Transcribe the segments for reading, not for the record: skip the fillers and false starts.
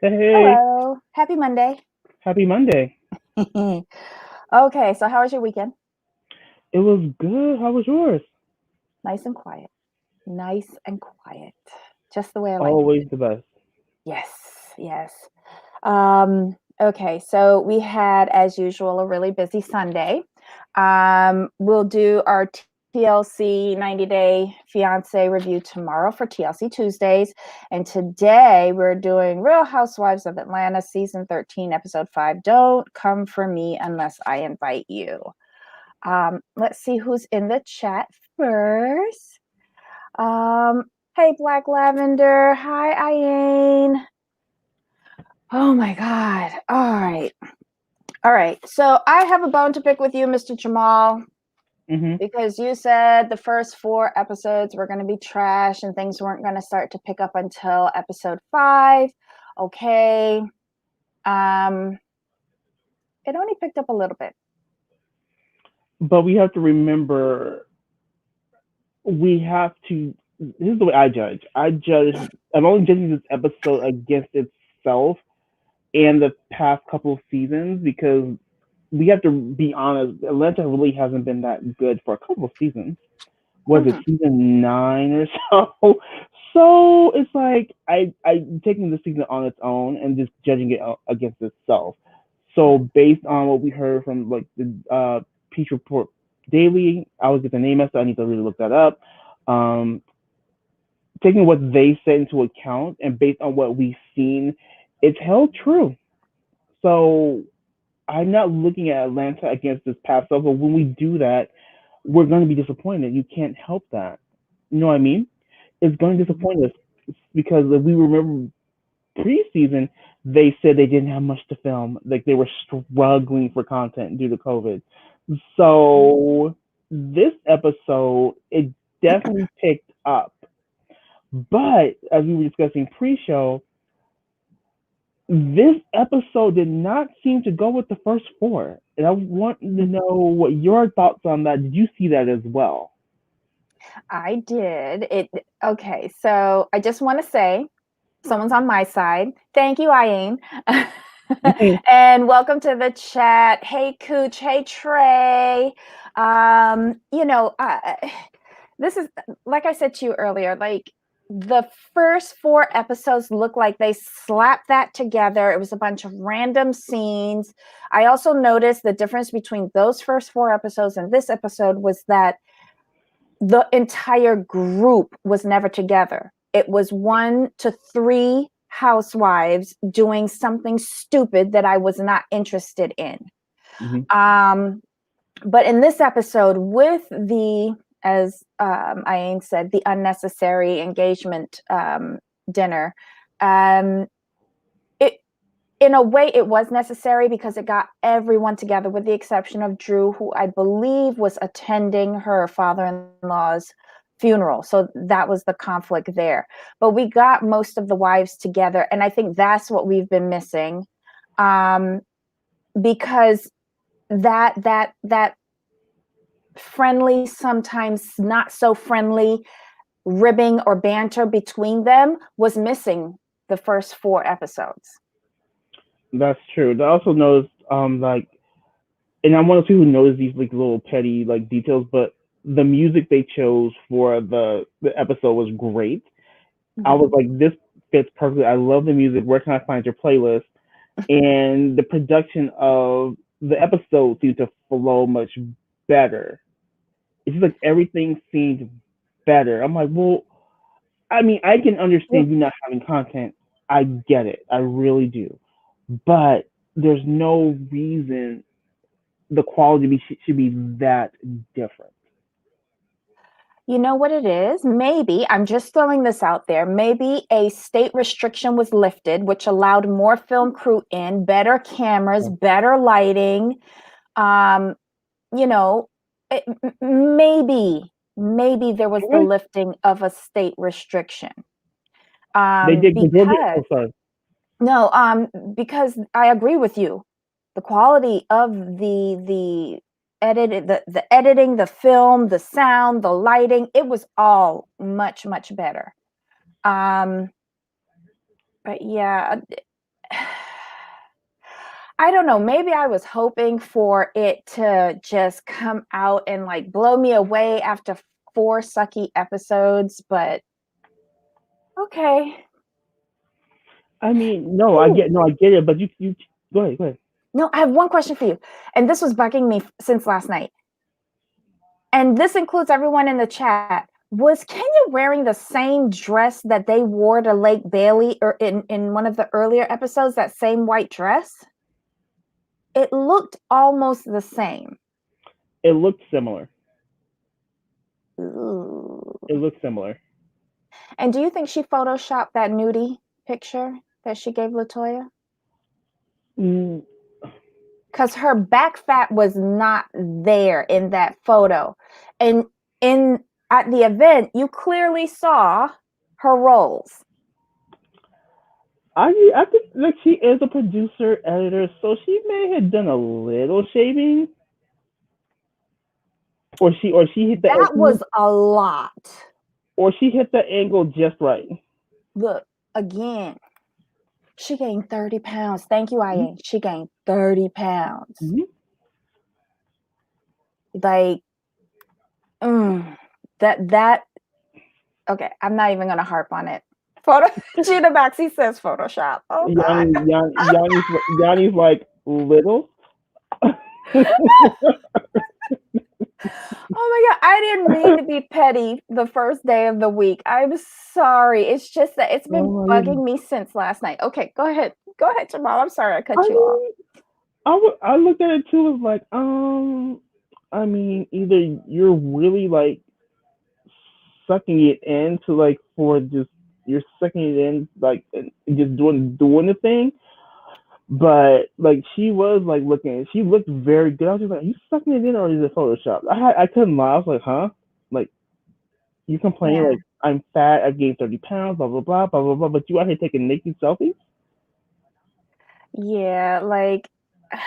Hey, Hello. Happy Monday. happy Monday. Okay, so how was your weekend? It was good. How was yours? Nice and quiet. Nice and quiet. Just the way I like it. Always the best. Yes, yes. Okay, so we had, as usual, a really busy Sunday. We'll do our TLC 90 Day Fiance review tomorrow for TLC Tuesdays. And today we're doing Real Housewives of Atlanta, season 13, episode 5. Don't come for me unless I invite you. Let's see who's in the chat first. Hey, Black Lavender. Hi, Iane. Oh my God. All right. All right. So I have a bone to pick with you, Mr. Jamal, hmm because you said the first 4 episodes were going to be trash and things weren't going to start to pick up until episode 5. Okay. Um, it only picked up a little bit. But we have to remember, we have to. This is the way I judge. I'm only judging this episode against itself and the past couple of seasons because we have to be honest. Atlanta really hasn't been that good for a couple of seasons. Was it Mhm. season 9 or so? So it's like I taking the season on its own and just judging it against itself. So based on what we heard from like the Peach Report Daily, I always get the name messed up. I need to really look that up. Um, Taking what they said into account and based on what we've seen, it's held true. So I'm not looking at Atlanta against this past stuff, but when we do that, we're going to be disappointed. You can't help that. You know what I mean? It's going to Mhm. disappoint us because if we remember preseason, they said they didn't have much to film. Like they were struggling for content due to COVID. So this episode, it definitely picked up. But as we were discussing pre-show, this episode did not seem to go with the first 4. And I want to know what your thoughts on that. Did you see that as well? I did. It okay, so I just want to say someone's on my side. Thank you, Iane. And welcome to the chat. Hey, Cooch. Hey, Trey. This is like I said to you earlier, like the first 4 episodes look like they slapped that together. It was a bunch of random scenes. I also noticed the difference between those first 4 episodes and this episode was that the entire group was never together. It was 1 to 3 housewives doing something stupid that I was not interested in. Mm-hmm. Um, but in this episode, with the, as Iane said, the unnecessary engagement dinner, um, it in a way it was necessary because it got everyone together with the exception of Drew, who I believe was attending her father-in-law's funeral. So that was the conflict there. But we got most of the wives together, and I think that's what we've been missing. Um, because that friendly, sometimes not so friendly ribbing or banter between them was missing the first 4 episodes. That's true. I also noticed, like, and I'm one of those people who knows these like little petty like details, but the music they chose for the episode was great. I was Mm-hmm. like, this fits perfectly. I love the music. Where can I find your playlist? And the production of the episode seemed to flow much better. It's just like everything seemed better. I'm like, well, I mean, I can Yeah. understand you not having content. I get it. I really do. But there's no reason the quality should be that different. You know what it is? Maybe, I'm just throwing this out there, maybe a state restriction was lifted, which allowed more film crew in, better cameras, better lighting. Um, you know, maybe there was the Okay. lifting of a state restriction. They did majority. Because Oh, sorry. no, because I agree with you. The quality of the the editing, the film, the sound, the lighting, it was all much better. Um, but yeah, I don't know. Maybe I was hoping for it to just come out and like blow me away after 4 sucky episodes, but okay. I mean, no, Ooh. I get it, but you go ahead, go ahead. No, I have one question for you. And this was bugging me since last night. And this includes everyone in the chat. Was Kenya wearing the same dress that they wore to Lake Bailey or in one of the earlier episodes, that same white dress? It looked almost the same. It looked similar. Ooh. It looked similar. And do you think she photoshopped that nudie picture that she gave Latoya? Mm, Because her back fat was not there in that photo. And in at the event, you clearly saw her rolls. I think like she is a producer editor, so she may have done a little shaving, or she hit That was a lot. or she hit the angle just right. Look, again, she gained 30 pounds. Thank you, Mm-hmm. Ia. She gained 30 pounds. Mm-hmm. Like, that okay, I'm not even gonna harp on it. Photo Gina Baxi says Photoshop. Oh God. Yanni's like little. Oh my God. I didn't mean to be petty the first day of the week. I'm sorry. It's just that it's been Oh my goodness. bugging me since last night. Okay, go ahead. Go ahead, Jamal. I'm sorry I I cut you off. mean, I looked at it too as like, I mean, either you're really like sucking it in to like for just you're sucking it in like and just doing the thing, but like she was like looking, she looked very good. I was just like, are you sucking it in or is it Photoshop? I couldn't lie. I was like, huh? Like you complain Yeah. like I'm fat, I gained 30 pounds, blah blah blah blah blah blah, but you out here taking naked selfies. Yeah, like I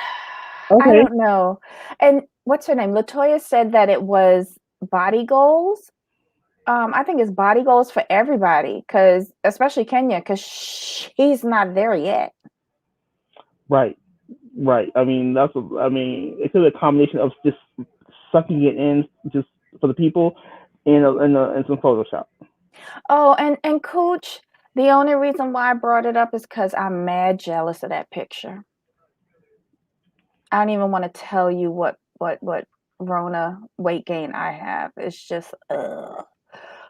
Okay, don't know. And what's her name? Latoya said that it was body goals. I think it's body goals for everybody, because especially Kenya, because she's not there yet. right. Right. I mean, I mean, it's a combination of just sucking it in just for the people and some Photoshop. Oh, and Cooch, the only reason why I brought it up is because I'm mad jealous of that picture. I don't even want to tell you what Rona weight gain I have. It's just ugh.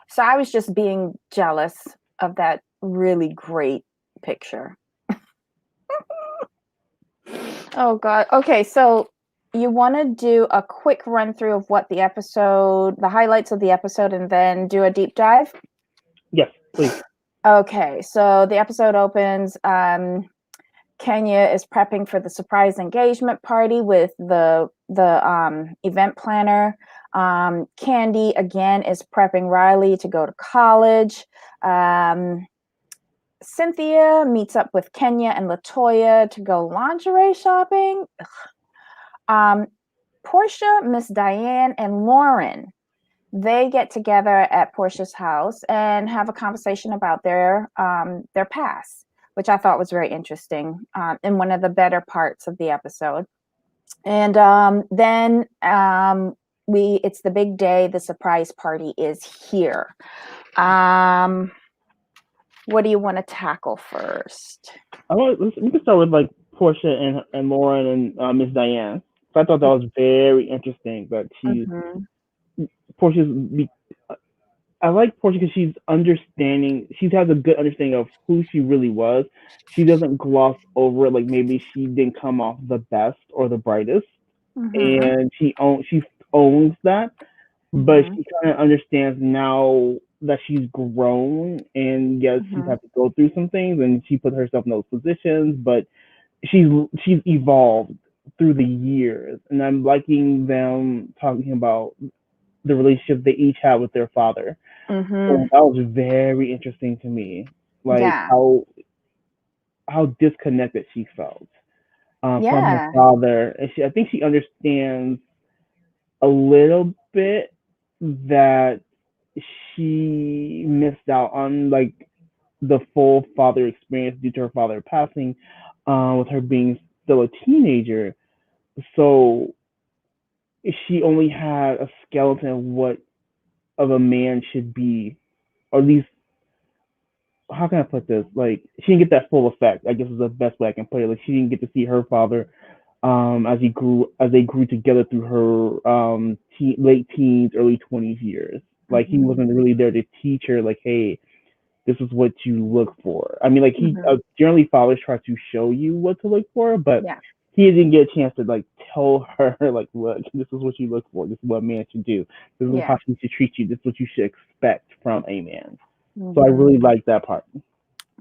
So I was just being jealous of that really great picture. Oh God. Okay, so you want to do a quick run through of what the highlights of the episode, and then do a deep dive? Yes, please. Okay, so the episode opens. Kenya is prepping for the surprise engagement party with the event planner. Candy again is prepping Riley to go to college. Cynthia meets up with Kenya and Latoya to go lingerie shopping. Portia, Miss Diane, and Lauren, they get together at Portia's house and have a conversation about their past, which I thought was very interesting, in one of the better parts of the episode. And then it's the big day. The surprise party is here. What do you want to tackle first? We can start with like Portia and Lauren and Miss Diane. So I thought that was very interesting. That Mm-hmm. Portia's. I like Portia because she's understanding. She has a good understanding of who she really was. She doesn't gloss over it like maybe she didn't come off the best or the brightest, Mm-hmm. and she owns that. But Mm-hmm. she kind of understands now that she's grown, and yes, she's Mm-hmm. had to go through some things, and she put herself in those positions. But she's she's evolved through the years, and I'm liking them talking about the relationship they each had with their father. Mm-hmm. So that was very interesting to me, like Yeah. how disconnected she felt from her Yeah. father, and I think she understands a little bit that she missed out on like the full father experience due to her father passing. with her being still a teenager. So she only had a skeleton of what of a man should be, or at least how can I put this? Like she didn't get that full effect. I guess is the best way I can put it. Like she didn't get to see her father as they grew together through her late teens, early 20s years. Like he Mm-hmm. wasn't really there to teach her like, hey, this is what you look for. I mean, like he Mm-hmm. generally fathers try to show you what to look for, but Yeah. he didn't get a chance to like tell her like, look, this is what you look for. This is what a man should do. This is Yeah. how she should treat you. This is what you should expect from a man. So I Mm-hmm. really like that part.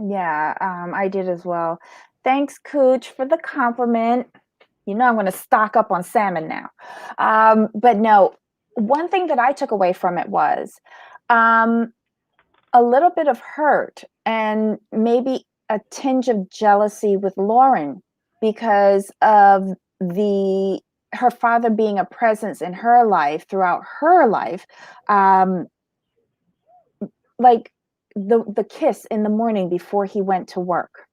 Yeah, I did as well. Thanks, Cooch, for the compliment. You know, I'm going to stock up on salmon now. But no, one thing that I took away from it was um, a little bit of hurt and maybe a tinge of jealousy with Lauren because of the her father being a presence in her life throughout her life. Um, like the kiss in the morning before he went to work.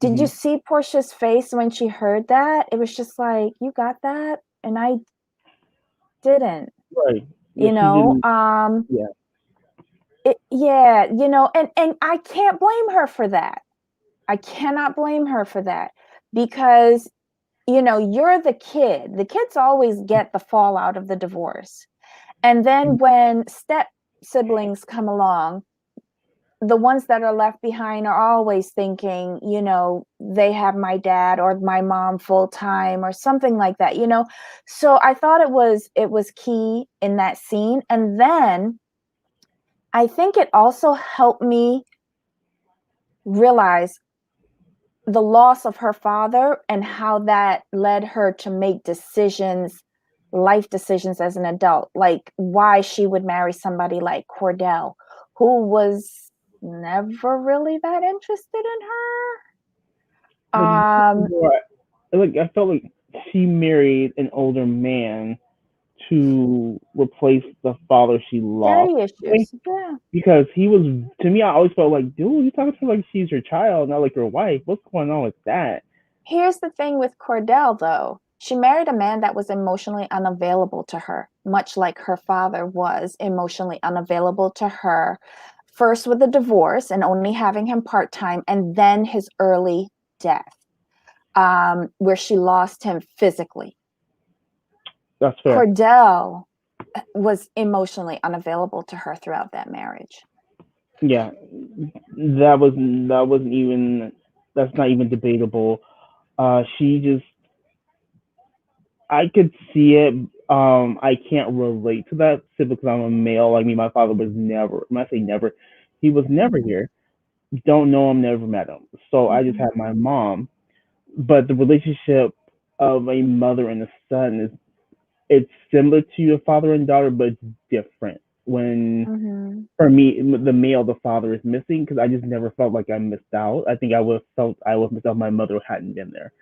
Did you Hmm. see Portia's face when she heard that? It was just like, you got that? And I didn't, Right. Yeah, you she know? didn't. Yeah. Yeah, you know, and I can't blame her for that. I cannot blame her for that because, you know, you're the kid. The kids always get the fallout of the divorce. And then when step siblings come along, the ones that are left behind are always thinking, you know, they have my dad or my mom full time or something like that, you know. So I thought it was key in that scene. And then I think it also helped me realize the loss of her father and how that led her to make decisions, life decisions as an adult, like why she would marry somebody like Cordell, who was never really that interested in her. But like I felt like she married an older man to replace the father she lost. Daddy issues. Yeah. Because he was to me, I always felt like, dude, you talking to her like she's your child, not like your wife. What's going on with that? Here's the thing with Cordell, though. She married a man that was emotionally unavailable to her, much like her father was emotionally unavailable to her, first with a divorce and only having him part time, and then his early death, where she lost him physically. That's fair. Cordell was emotionally unavailable to her throughout that marriage. Yeah, that wasn't even that's not even debatable. She just I could see it. I can't relate to that simply because I'm a male. Like me, my father was never. When I say never, he was never Mm-hmm. here. Don't know him, never met him. So I just Mm-hmm. had my mom. But the relationship of a mother and a son is it's similar to a father and daughter, but it's different. When Mm-hmm. for me, the male, the father is missing because I just never felt like I missed out. I think I would have felt I would have missed out if my mother hadn't been there.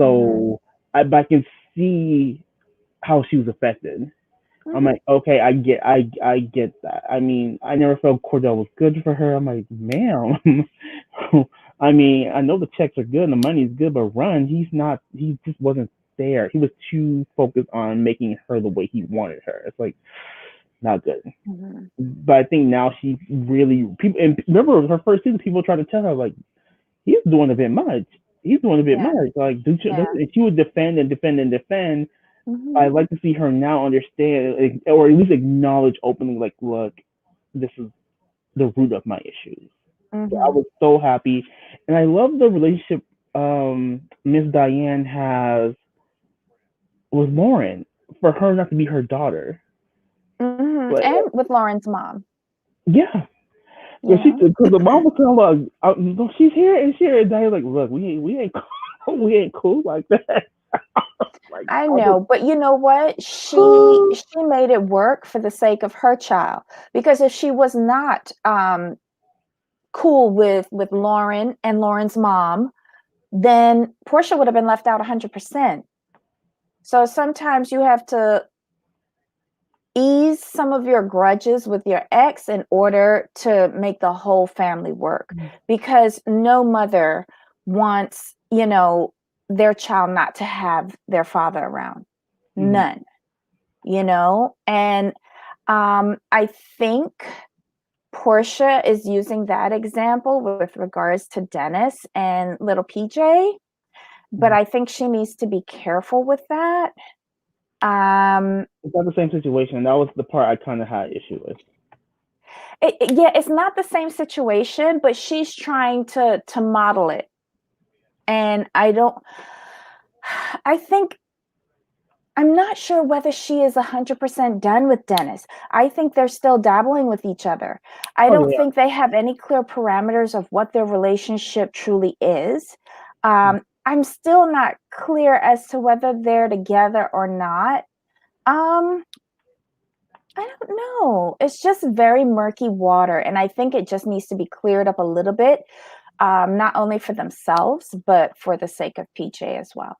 Mm-hmm. So I can see how she was affected. I'm Mm-hmm. like, okay, I get that. I mean, I never felt Cordell was good for her. I'm like, ma'am. I mean, I know the checks are good and the money's good, but Run, he's not. He just wasn't there. He was too focused on making her the way he wanted her. It's like not good. Mm-hmm. But I think now she really people and remember her first season. People tried to tell her like he's doing a bit much. He's doing a bit Yeah. much. Like, Yeah. and she would defend and defend and defend. Mm-hmm. I like to see her now understand, or at least acknowledge openly, like, look, this is the root of my issues. So I Mm-hmm. was so happy, and I love the relationship Miss Diane has with Lauren. For her not to be her daughter, Mm-hmm. like, And with Lauren's mom, yeah, you know. because the mom was kind of like, no, she's here and she's here, and Diane's like, look, we ain't we ain't cool like that. Like, I I was, know, but you know what? She made it work for the sake of her child. Because if she was not cool with Lauren and Lauren's mom, then Portia would have been left out 100%. So sometimes you have to ease some of your grudges with your ex in order to make the whole family work, because no mother wants, their child not to have their father around. Mhm. None, and I think Portia is using that example with regards to Dennis and little PJ, but Mhm. I think she needs to be careful with that. Um, It's not the same situation. That was the part I kind of had issue with. yeah, it's not the same situation, but she's trying to model it, and I don't. I think I'm not sure whether she is 100% done with Dennis. I think they're still dabbling with each other. I Oh don't yeah. think they have any clear parameters of what their relationship truly is. I'm still not clear as to whether they're together or not. Um, I don't know. It's just very murky water, and I think it just needs to be cleared up a little bit, not only for themselves, but for the sake of PJ as well.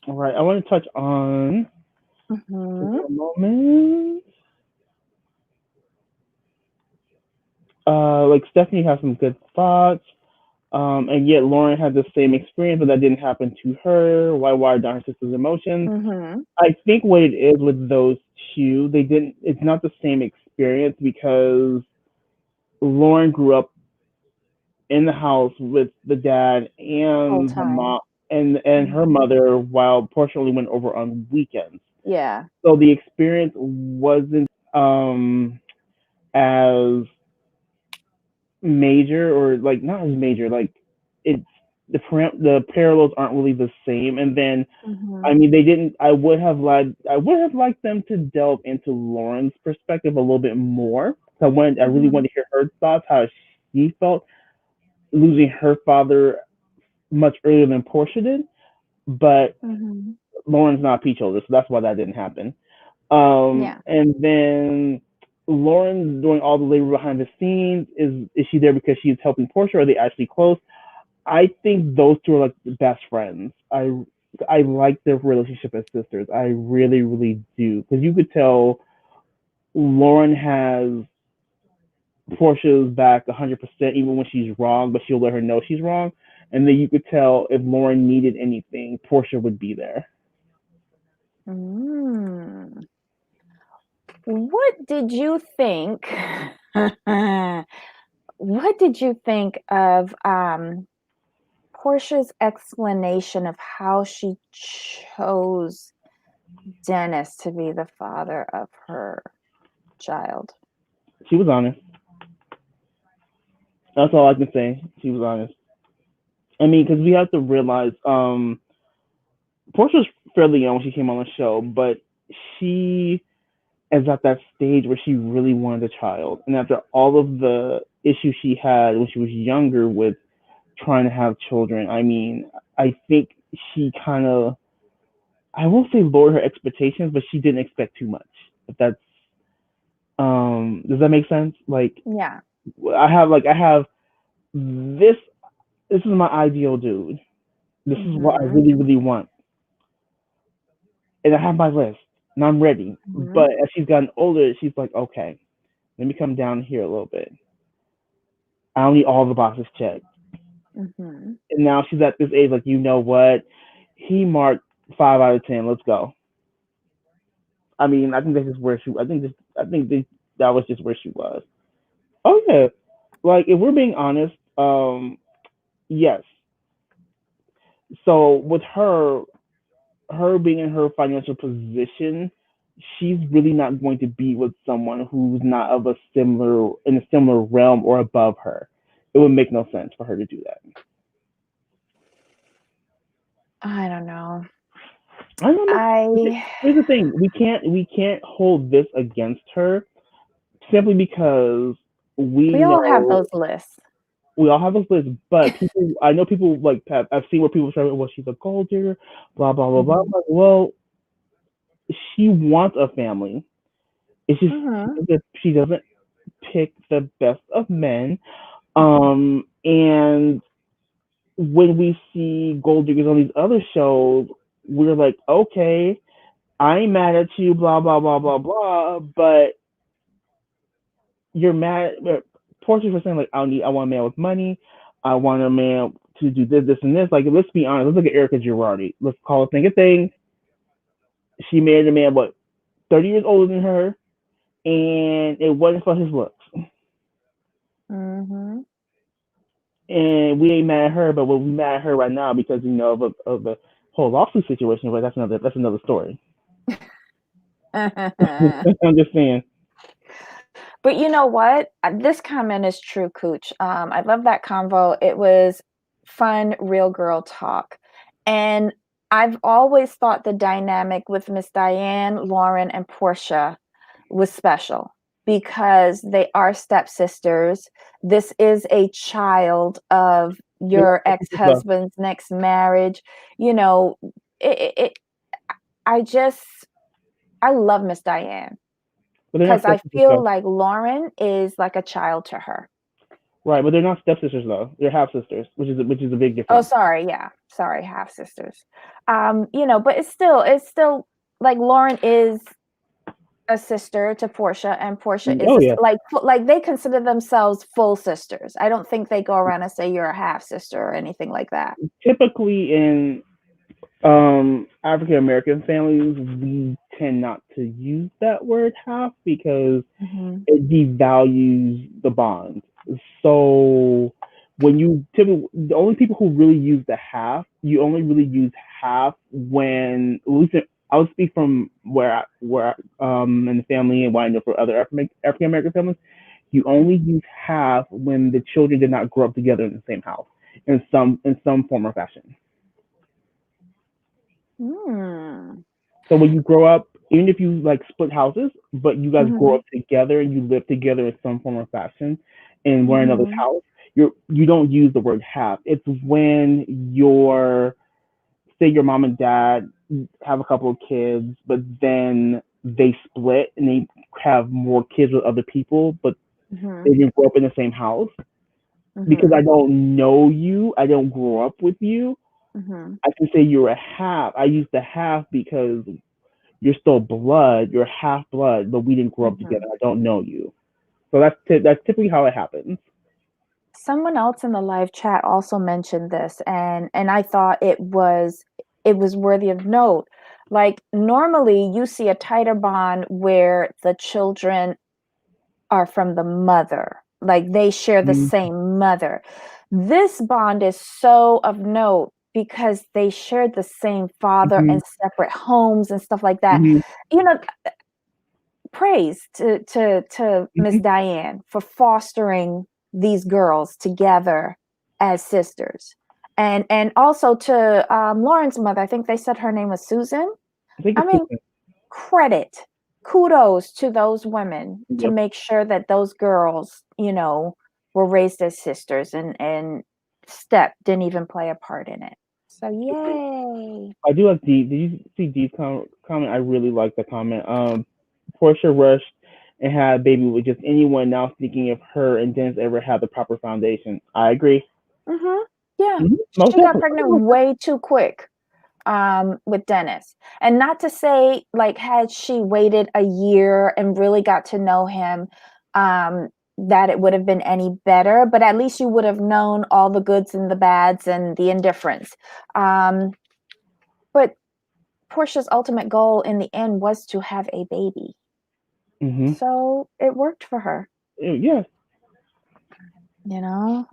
All right. I want to touch on Hmm. one moment. Like Stephanie has some good thoughts. And yet Lauren had the same experience, but that didn't happen to her. Why water down her sister's emotions? Hmm. I think what it is with those two, they didn't. It's not the same experience because Lauren grew up in the house with the dad Whole and the time. mom and her Mhm. mother, while Portia only went over on weekends. Yeah. So the experience wasn't as major, or like not as major. Like it's the parallels aren't really the same. And then I Mhm. mean they didn't. I would have liked them to delve into Lauren's perspective a little bit more. So I really Mhm. wanted to hear her thoughts, how she felt losing her father much earlier than Portia did. But Mhm. Lauren's not peach holder, so that's why that didn't happen. Yeah. And then Lauren's doing all the labor behind the scenes. Is she there because she's helping Portia, or are they actually close? I think those two are like the best friends. I like their relationship as sisters. I really, really do, because you could tell Lauren has Portia's back 100%, even when she's wrong, but she'll let her know she's wrong. And then you could tell if Lauren needed anything, Portia would be there. Mm. What did you think? What did you think of Portia's explanation of how she chose Dennis to be the father of her child? She was honest. That's all I can say. She was honest. I mean, because we have to realize, Portia was fairly young when she came on the show, but she is at that stage where she really wanted a child. And after all of the issues she had when she was younger with trying to have children, I mean, I think she kind of, I won't say lowered her expectations, but she didn't expect too much. If that's, does that make sense? Like, Yeah. I have this, this is my ideal dude. This is what I Mhm. really, really want. And I have my list and I'm ready. Mhm. But as she's gotten older, she's like, okay, let me come down here a little bit. I don't need all the boxes checked. Mhm. And now she's at this age, like, you know what? He marked 5 out of 10. Let's go. I mean, I think that's just where she. I think that was just where she was. Oh yeah, like if we're being honest, yes. So with her being in her financial position, she's really not going to be with someone who's not of a similar in a similar realm or above her. It would make no sense for her to do that. I don't know. I don't know. I Here's the thing: we can't hold this against her simply because we we all have know those lists. we all have those lists. But people, I know people like I've seen where people say, "Well, she's a gold digger," blah blah blah blah. I'm Mhm. like, well, she wants a family. It's just Mhm. she doesn't pick the best of men. Mhm. And when we see gold diggers on these other shows, we're like, okay, I ain't mad at you, blah blah blah blah blah. But you're mad. Portia was saying like, I want a man with money. I want a man to do this, this, and this. Like, let's be honest. Let's look at Erica Girardi. Let's call a thing a thing. She married a man, what, 30 years older than her, and it wasn't for his looks. Mm-hmm. And we ain't mad at her, but we mad at her right now because of the whole lawsuit situation. But that's another story. I'm just saying. But you know what? This comment is true, Cooch. I love that convo. It was fun, real girl talk. And I've always thought the dynamic with Miss Diane, Lauren, and Portia was special because they are stepsisters. This is a child of your ex-husband's next marriage. You know, I just, I love Miss Diane. But they're not Because I stepsisters feel though. like Lauren is like a child to her. Right, but they're not stepsisters though. They're half sisters, which is a big Oh, difference. sorry, yeah, sorry, half sisters. But it's still like Lauren is a sister to Portia, and Portia is Oh yeah. like they consider themselves full sisters. I don't think they go around and say you're a half sister or anything like that. Typically in African American families, we tend not to use that word half because Mm-hmm. it devalues the bond. So when you typically, the only people who really use the half, you only really use half when, at least I would speak from where in the family and what I know for other African American families, you only use half when the children did not grow up together in the same house in some form or fashion. Hmm. So when you grow up, even if you like split houses, but you guys grow Mm-hmm. up together and you live together in some form or fashion in one another's Mm-hmm. house, you don't use the word half. It's when your say your mom and dad have a couple of kids, but then they split and they have more kids with other people, but Mm-hmm. they didn't grow up in the same house. Because I Mm-hmm. don't know you, I don't grow up with you. Mm-hmm. I can say you're a half. I use the half because you're still blood, you're half blood, but we didn't grow up Mm-hmm. together. I don't know you. So that's typically how it happens. Someone else in the live chat also mentioned this, and I thought it was worthy of note. Like normally you see a tighter bond where the children are from the mother, like they share the Mm-hmm. same mother. This bond is so of note because they shared the same father Mm-hmm. and separate homes and stuff like that. Mm-hmm. You know, praise to Miss Mm-hmm. Diane for fostering these girls together as sisters, and also to Lauren's mother. I think they said her name was Susan. I think I it's mean, different. credit, kudos to those women to Yep. make sure that those girls, were raised as sisters, and Step didn't even play a part in it. So yay. I do like Dee. Did you see Dee's comment? I really like the comment. Portia rushed and had a baby with just anyone now thinking if her and Dennis ever had the proper foundation. I agree. Mm-hmm. Yeah, Mm-hmm. Most she got definitely. pregnant way too quick with Dennis. And not to say like had she waited a year and really got to know him, um, that it would have been any better, but at least you would have known all the goods and the bads and the indifference. Um, but Portia's ultimate goal in the end was to have a baby. Mm-hmm. So it worked for her, Yeah. you know?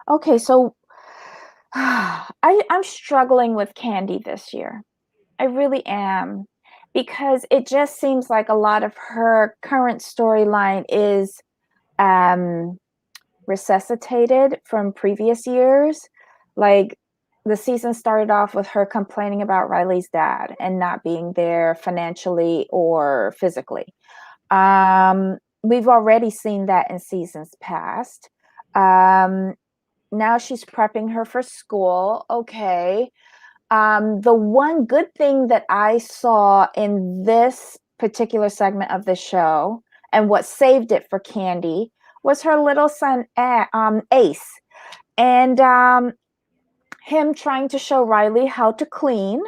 Okay, so I'm struggling with Candy this year. I really am, because it just seems like a lot of her current storyline is um, resuscitated from previous years. Like the season started off with her complaining about Riley's dad and not being there financially or physically. We've already seen that in seasons past. Um, Now she's prepping her for school. Okay, the one good thing that I saw in this particular segment of the show, and what saved it for Candy, was her little son Ace, and him trying to show Riley how to clean,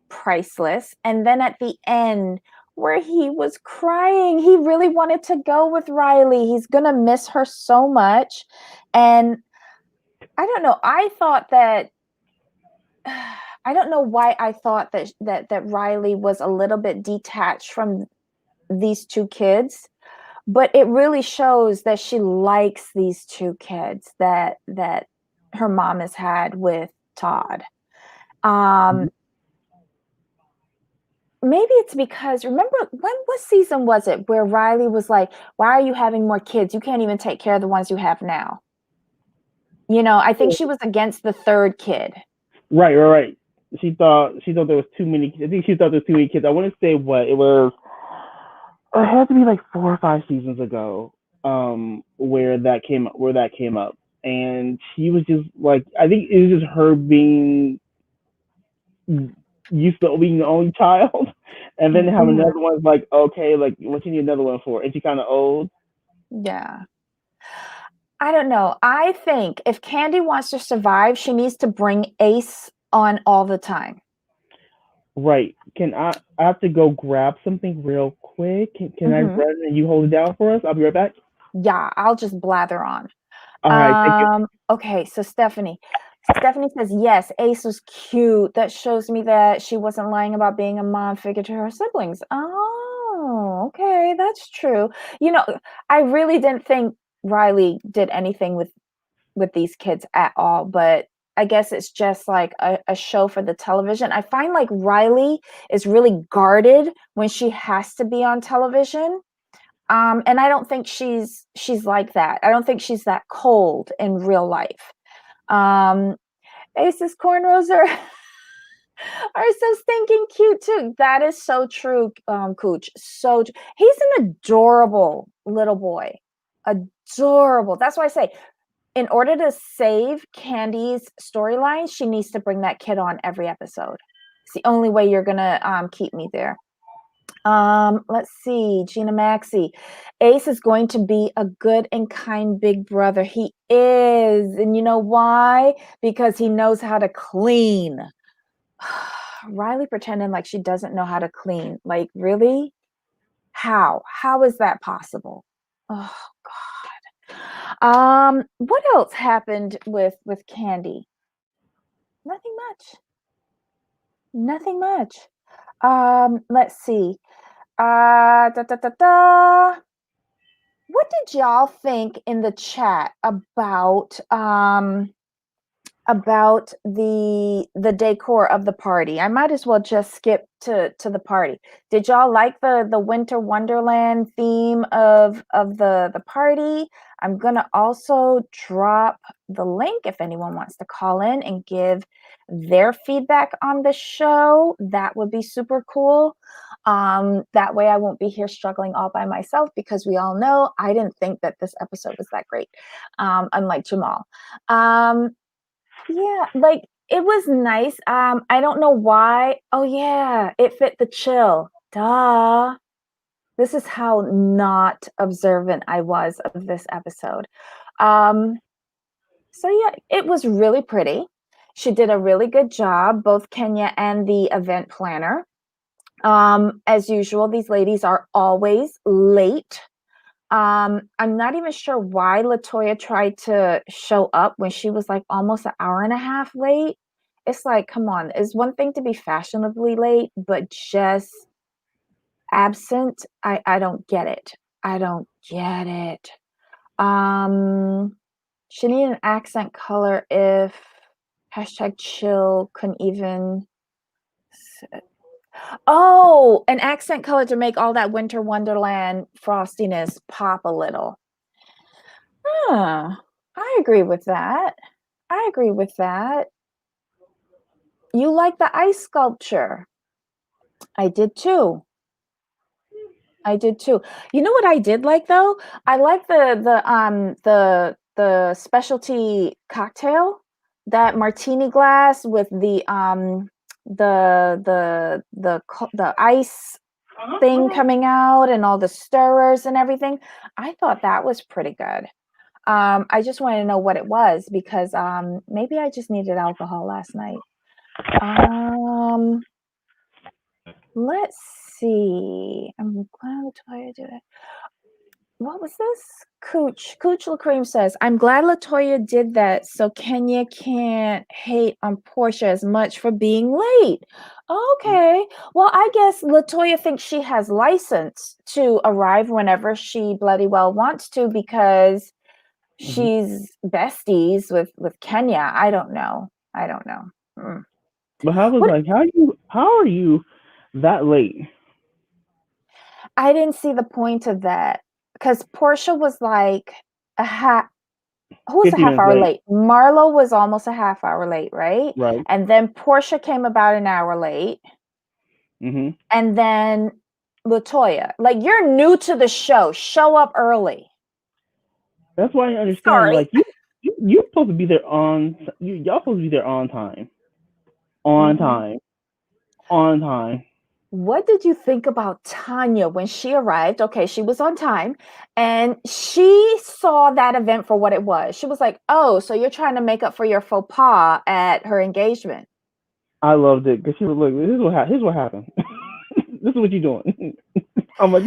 priceless. And then at the end, where he was crying, he really wanted to go with Riley. He's gonna miss her so much, and I don't know. I thought that I don't know why I thought that Riley was a little bit detached from these two kids, but it really shows that she likes these two kids that her mom has had with Todd. Um, maybe it's because, remember, what season was it where Riley was like, "Why are you having more kids? You can't even take care of the ones you have now." I think she was against the third kid. Right. She thought there was too many. I think she thought there was too many kids. I want to say what it was. It had to be like 4 or 5 seasons ago, where that came up, and she was just like, I think it was just her being used to being the only child, and then have Mhm. another one's like, okay, like what you need another one for? And she kind of old. Yeah. I don't know. I think if Candy wants to survive, she needs to bring Ace on all the time. Right. Can I have to go grab something real quick. Can I Mhm. run and you hold it down for us? I'll be right back. Yeah, I'll just blather on. All right. Thank you. Okay, so Stephanie. Stephanie says, yes, Ace was cute. That shows me that she wasn't lying about being a mom figure to her siblings. Oh, okay, that's true. You know, I really didn't think Riley did anything with these kids at all, but I guess it's just like a show for the television. I find like Riley is really guarded when she has to be on television. And I don't think she's like that. I don't think she's that cold in real life. Um, Ace's cornrows are so stinking cute too. That is so true, Cooch. He's an adorable little boy. Adorable. That's why I say, in order to save Candy's storyline, she needs to bring that kid on every episode. It's the only way you're gonna keep me there. Let's see, Gina Maxey. Ace is going to be a good and kind big brother. He is. And you know why? Because he knows how to clean. Riley pretending like she doesn't know how to clean. Like, really? How? How is that possible? Oh God. What else happened with Candy? Nothing much. Nothing much. Let's see. Da, da, da, da. What did y'all think in the chat about the decor of the party? I might as well just skip to the party. Did y'all like the winter wonderland theme of the party? I'm gonna also drop the link if anyone wants to call in and give their feedback on the show. That would be super cool. That way I won't be here struggling all by myself, because we all know I didn't think that this episode was that great, unlike Jamal. Yeah, like it was nice. I don't know why. Oh yeah, it fit the chill. Duh. This is how not observant I was of this episode. Um, so yeah, it was really pretty. She did a really good job, both Kenya and the event planner. As usual, these ladies are always late. I'm not even sure why Latoya tried to show up when she was like almost an hour and a half late. It's like, come on, it's one thing to be fashionably late, but just absent. I don't get it. I don't get it. She needed an accent color if hashtag chill couldn't even. Oh, an accent color to make all that winter wonderland frostiness pop a little. Huh, I agree with that. I agree with that. You like the ice sculpture. I did too. I did too. You know what I did like though? I like the specialty cocktail, that martini glass with the ice thing coming out and all the stirrers and everything. I thought that was pretty good. I just wanted to know what it was, because maybe I just needed alcohol last night. Um, let's see. I'm glad to do it. what was this? Cooch LaCream says, I'm glad Latoya did that so Kenya can't hate on Portia as much for being late. Okay. Well, I guess Latoya thinks she has license to arrive whenever she bloody well wants to because Mm-hmm. she's besties with Kenya. I don't know. I don't know. Mm. But I was What like, how are you that late? I didn't see the point of that because Portia was like a half. Who was a 50 half minutes hour late, late? Marlo was almost a half hour late, right? right? And then Portia came about an hour late, Mm-hmm. and then Latoya. Like you're new to the show. Show up early. That's why I understand. Sorry. Like you're supposed to be there on y'all supposed to be there on time, on Mhm. time, on time. What did you think about Tanya when she arrived? Okay, she was on time and she saw that event for what it was. She was like, "Oh, so you're trying to make up for your faux pas at her engagement." I loved it because she was like, here's what happened. This is what you're doing. I'm like,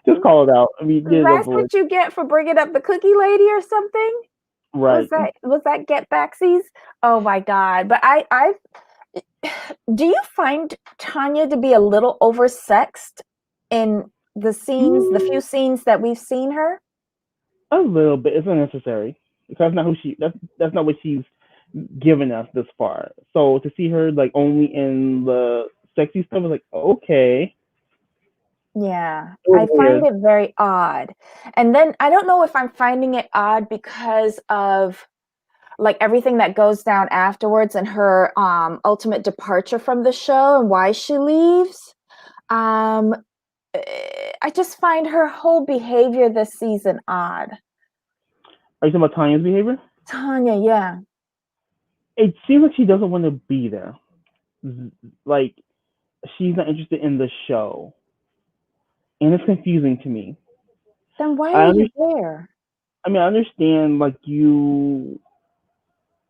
just call it out. I mean, get it That's over with. what you get for bringing up the cookie lady or something? Right. Was that get backsies? Oh my god. But I do you find Tanya to be a little oversexed in the Mm, few scenes that we've seen her? a little bit. It's unnecessary because that's not who she. That's not what she's given us this far. So to see her like only in the sexy stuff is like okay. Yeah, It was I find weird. it very odd. And then I don't know if I'm finding it odd because of like everything that goes down afterwards and her ultimate departure from the show and why she leaves. Um I just find her whole behavior this season odd. Are you talking about Tanya's behavior? Tanya, yeah. It seems like she doesn't want to be there. Like she's not interested in the show, and it's confusing to me. Then why I are under, you there? I mean, I understand like you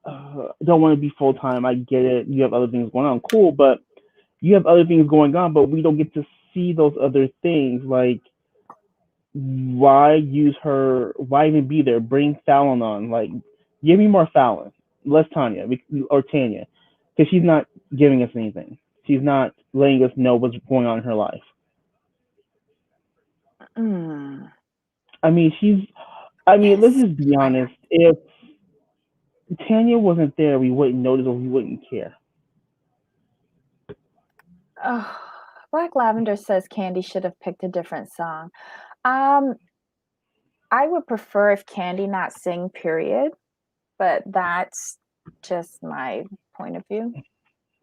don't want to be full time. I get it. You have other things going on, cool, but you have other things going on, but we don't get to see those other things. Like, why use her? Why even be there? Bring Fallon on. Like, give me more Fallon, less Tanya or Tanya, because she's not giving us anything. She's not letting us know what's going on in her life. Mm. I mean, she's. I mean, let's Yes. just be honest. If Tanya wasn't there, we wouldn't notice or we wouldn't care. Oh, Black Lavender says Candy should have picked a different song. Um, I would prefer if Candy not sing, period, but that's just my point of view.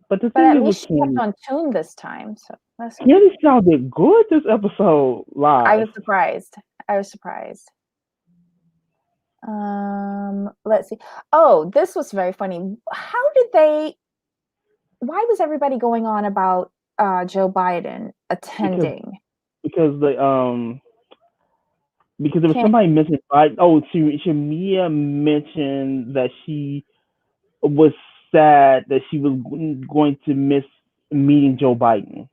But the But thing at is with least she kept Candy, on tune this time, so that's good. Candy sounded good this episode I live. was surprised. I was surprised. Let's see. Oh, this was very funny. How did they why was everybody going on about Joe Biden because attending? because the because there was Can't somebody mentioned. Shamia mentioned that she was sad that she was going to miss meeting Joe Biden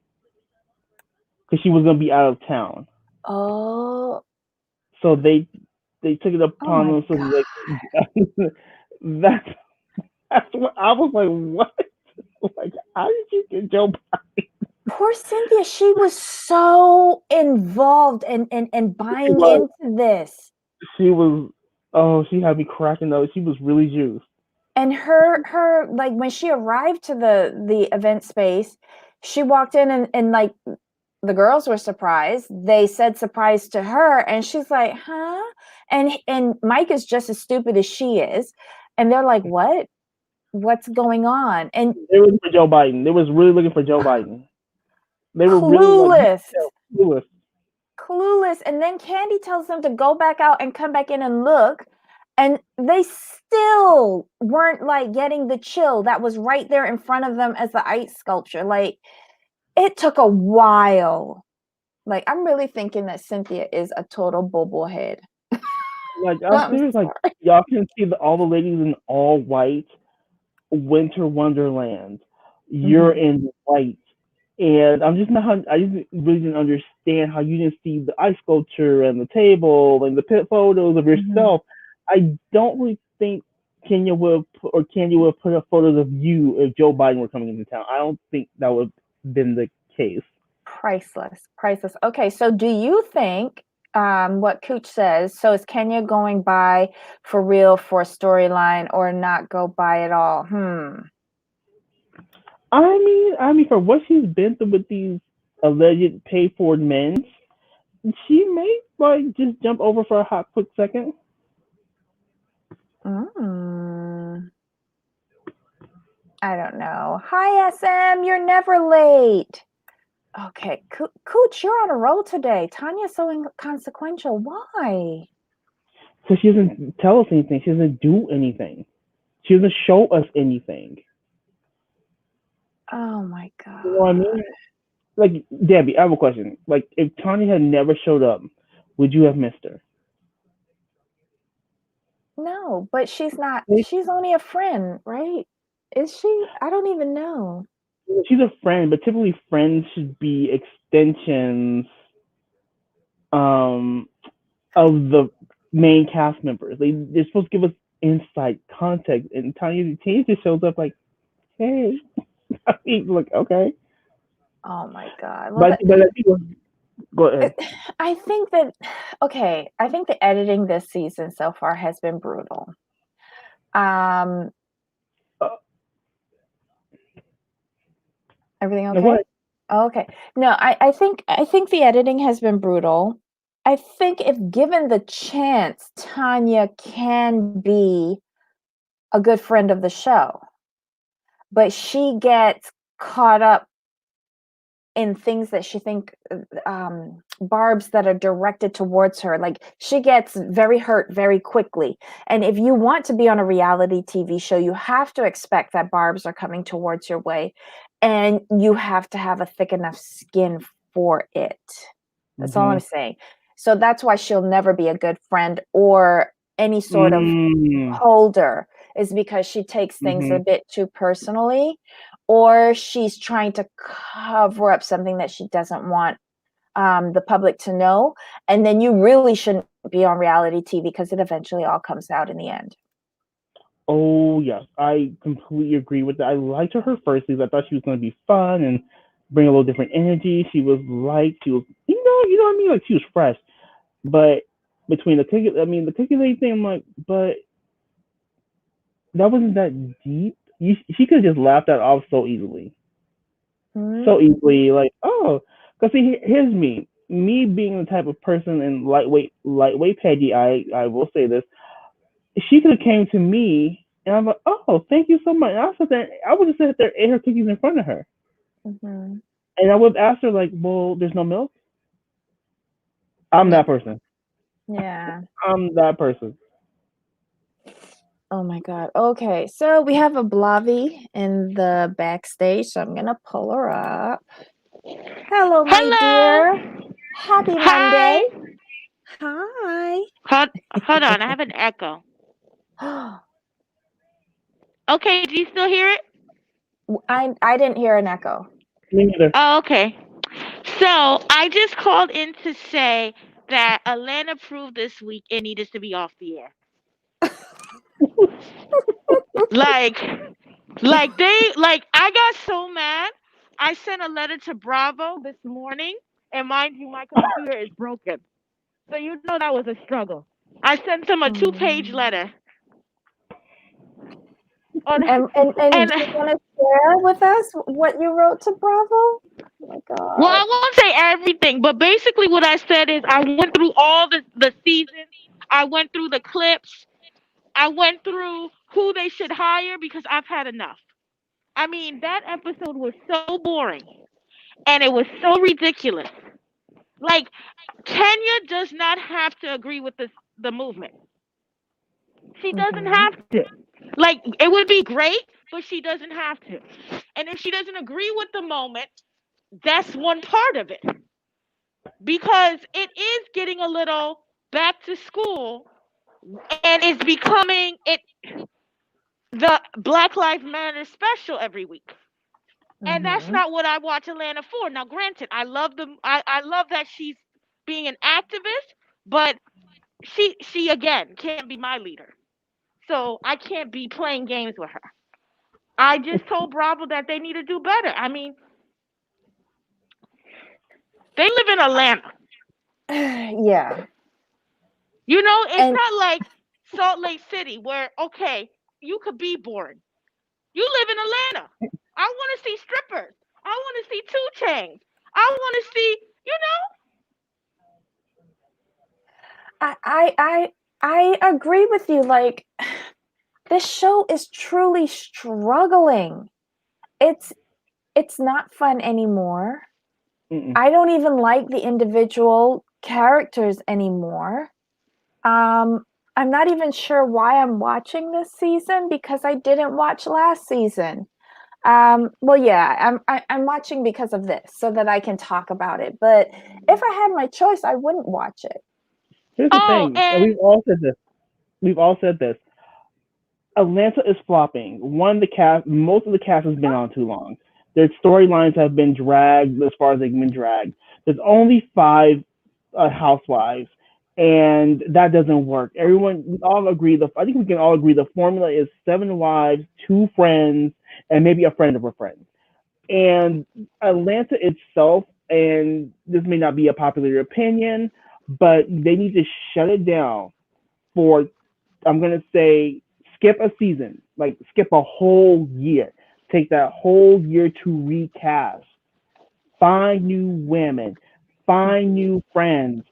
because she was going to be out of town. oh So they took it oh upon my themselves god. like that's that's what I was like. What? Like, how did you get Joe Biden? Poor Cynthia, she was so involved and She buying was. into this. She was. Oh, she had me cracking up. She was really juiced. And her like when she arrived to the event space, she walked in and like the girls were surprised. They said surprise to her and she's like, "Huh?" And Mike is just as stupid as she is. And they're like, "What? What's going on?" And They were looking for Joe Biden. They was really looking for Joe Biden. They were really like you clueless. could tell, clueless. Clueless. And then Candy tells them to go back out and come back in and look. And they still weren't like getting the chill that was right there in front of them as the ice sculpture. Like it took a while. Like I'm really thinking that Cynthia is a total bobblehead. Like I'm I'm serious. Like sorry. y'all can see all the ladies in all white, winter wonderland. You're Mhm. in white. And I just really didn't understand how you didn't see the ice sculpture and the table and the photos of Mhm. yourself. I don't really think Kenya would have put up photos of you if Joe Biden were coming into town. I don't think that would have been the case. Priceless, priceless. Okay, so do you think what Cooch says? So is Kenya going by for real for a storyline or not go by at all? For what she's been through with these alleged paid for men, she may like just jump over for a hot quick second. Mm, I don't know. Hi, SM. You're never late. Okay, Cooch, you're on a roll today. Tanya's so inconsequential. Why? So she doesn't tell us anything. She doesn't do anything. She doesn't show us anything. Oh my You know what I God. mean? Like Debbie, I have a question. Like if Tanya had never showed up, would you have missed her? No, but she's only a friend, right? Is she? I don't even know. She's a friend, but typically friends should be extensions um of the main cast members. They're supposed to give us insight, context, and Tanya just shows up like, hey, I mean, like okay, Oh my God. Well, but I think go ahead. I think that, okay, I think the editing this season so far has been brutal. Um, Uh, Everything no, go okay? ahead. Oh, okay. No, I think the editing has been brutal. I think if given the chance, Tanya can be a good friend of the show, but she gets caught up in things that she think barbs that are directed towards her, like she gets very hurt very quickly. And if you want to be on a reality TV show, you have to expect that barbs are coming towards your way, and you have to have a thick enough skin for it. That's all I'm Mhm. saying. So that's why she'll never be a good friend or any sort of Mm. holder, is because she takes things a Mhm. bit too personally, or she's trying to cover up something that she doesn't want the public to know. And then you really shouldn't be on reality TV because it eventually all comes out in the end. Oh yes, I completely agree with that. I liked her first season. I thought she was going to be fun and bring a little different energy. She was, you know what I mean. Like she was fresh, but between the cookie lady thing, I'm like, but that wasn't that deep. She could have just laughed that off so easily. Mm-hmm. Like, oh, because see, here's me being the type of person and lightweight Peggy. I will say this. She could have came to me and I'm like, oh, thank you so much. And I would have sat there and ate her cookies in front of her, Mm-hmm. and I would have asked her like, well, there's no milk. I'm Yeah. that person. Yeah. I'm that person. Oh my God. Okay. So we have a Blavi in the backstage. So I'm going to pull her up. Hello, my dear. Hello. Happy Monday. Hi. Hi. Hold on. I have an echo. Okay. Do you still hear it? I didn't hear an echo. Me neither. Oh, okay. So I just called in to say that Atlanta proved this week it needed to be off the air. Like, I got so mad. I sent a letter to Bravo this morning, and mind you, my computer is broken. So you know that was a struggle. I sent them a two-page Mm. letter on, And and do you want to share with us what you wrote to Bravo? Oh my well, God. I won't say everything, but basically what I said is I went through all the seasons. I went through the clips. I went through who they should hire because I've had enough. I mean, that episode was so boring and it was so ridiculous. Like Kenya does not have to agree with the movement. She doesn't Mm-hmm. have to. Like it would be great, but she doesn't have to. And if she doesn't agree with the moment, that's one part of it. Because it is getting a little back to school and it's becoming it the Black Lives Matter special every week. And that's Mm-hmm. not what I watch Atlanta for. Now, granted, I love them. I love that she's being an activist, but she again can't be my leader. So I can't be playing games with her. I just told Bravo that they need to do better. I mean, they live in Atlanta. Yeah. It's And not like Salt Lake City where okay, you could be bored. You live in Atlanta. I want to see strippers. I want to see two chains. I want to see, I agree with you. Like, this show is truly struggling. It's it's not fun anymore. Mm-mm. I don't even like the individual characters anymore. I'm not even sure why I'm watching this season because I didn't watch last season. Well, yeah, I'm watching because of this so that I can talk about it. But if I had my choice, I wouldn't watch it. Here's the oh, thing, and and we've all said this. We've all said this. Atlanta is flopping. Most of the cast has been on too long. Their storylines have been dragged as far as they've been dragged. There's only five housewives, and that doesn't work. We all agree. I think we can all agree the formula is seven wives, two friends, and maybe a friend of a friend. And Atlanta itself, and this may not be a popular opinion, but they need to shut it down for, I'm gonna say, skip a season, like skip a whole year. Take that whole year to recast, find new women, find new friends,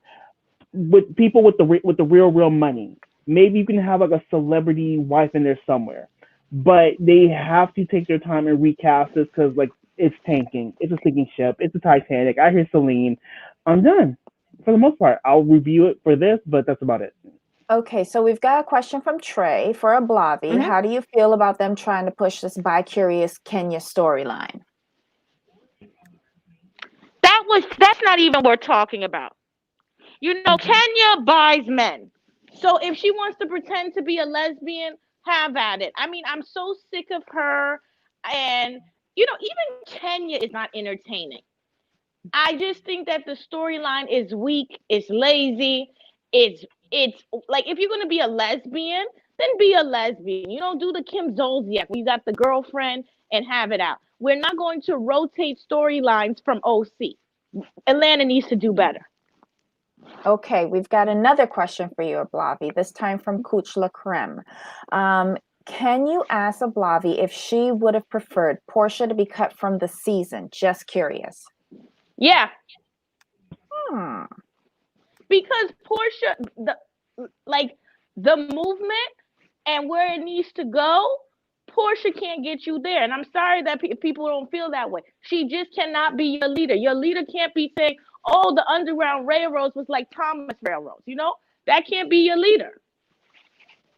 with people with the real money. Maybe you can have like a celebrity wife in there somewhere, but they have to take their time and recast this because like it's tanking. It's a sinking ship. It's a Titanic. I hear Celine. I'm done for the most part. I'll review it for this, but that's about it. Okay, so we've got a question from Trey for a Blavi. mhm, How do you feel about them trying to push this bi-curious Kenya storyline? that's not even worth talking about. Mhm. Kenya buys men. So if she wants to pretend to be a lesbian, have at it. I mean, I'm so sick of her. And, even Kenya is not entertaining. I just think that the storyline is weak, it's lazy, it's like if you're gonna be a lesbian, then be a lesbian. You don't do the Kim Zolciak where you got the girlfriend and have it out. We're not going to rotate storylines from OC. Atlanta needs to do better. Okay, we've got another question for you, Ablavi, this time from Cooch La Creme. Can you ask Ablavi if she would have preferred Portia to be cut from the season? Just curious. Yeah, Hmm. because Portia, the movement and where it needs to go, Portia can't get you there. And I'm sorry that people don't feel that way. She just cannot be your leader. Your leader can't be saying, "Oh, the Underground Railroads was like Thomas Railroads." That can't be your leader.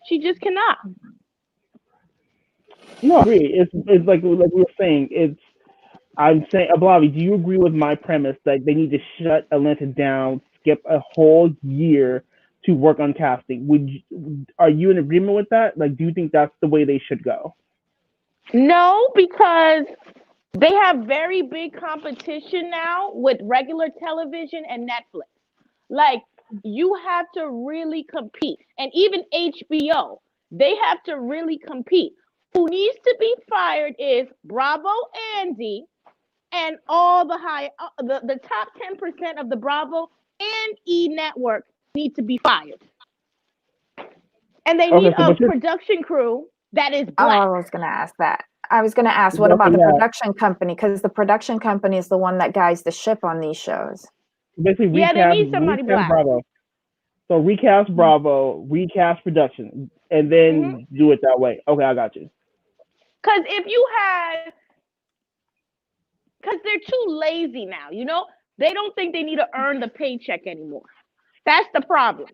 She just cannot. No, I agree. It's like we were saying. I'm saying, Ablavi, do you agree with my premise that they need to shut Atlanta down, skip a whole year to work on casting? Are you in agreement with that? Like, do you think that's the way they should go? No, because they have very big competition now with regular television and Netflix. Like, you have to really compete. And even HBO, they have to really compete. Who needs to be fired is Bravo Andy and all the top 10% of the Bravo and E network need to be fired. And they need Okay, so a what's your production crew that is Oh, I black. was going to ask that. I was going to ask, what about exactly the that? production company? Because the production company is the one that guides the ship on these shows. Basically, Yeah, they need somebody recast black. Bravo. So recast Bravo, recast production, and Mm-hmm. then do it that way. Okay, I got you. Because if you had, because they're too lazy now, they don't think they need to earn the paycheck anymore. That's the problem.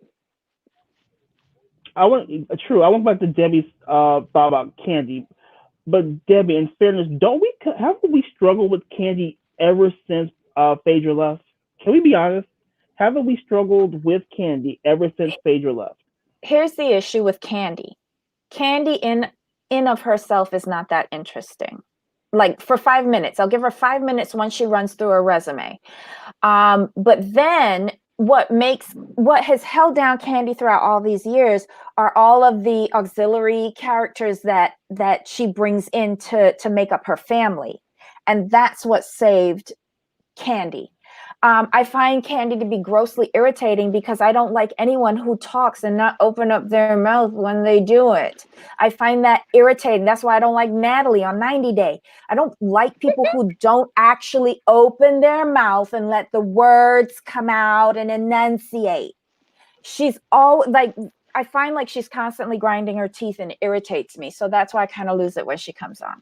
True. I went back to Debbie's thought about Candy, but Debbie, in fairness, don't we haven't we struggled with Candy ever since Phaedra left? Can we be honest? Haven't we struggled with Candy ever since Phaedra left? Here's the issue with Candy. Candy in of herself is not that interesting. like for 5 minutes. I'll give her 5 minutes once she runs through her resume. But then what has held down Candy throughout all these years are all of the auxiliary characters that she brings in to make up her family. And that's what saved Candy. I find Candy to be grossly irritating because I don't like anyone who talks and not open up their mouth when they do it. I find that irritating. That's why I don't like Natalie on 90 Day. I don't like people who don't actually open their mouth and let the words come out and enunciate. She's all like, I find like she's constantly grinding her teeth and it irritates me. So that's why I kind of lose it when she comes on.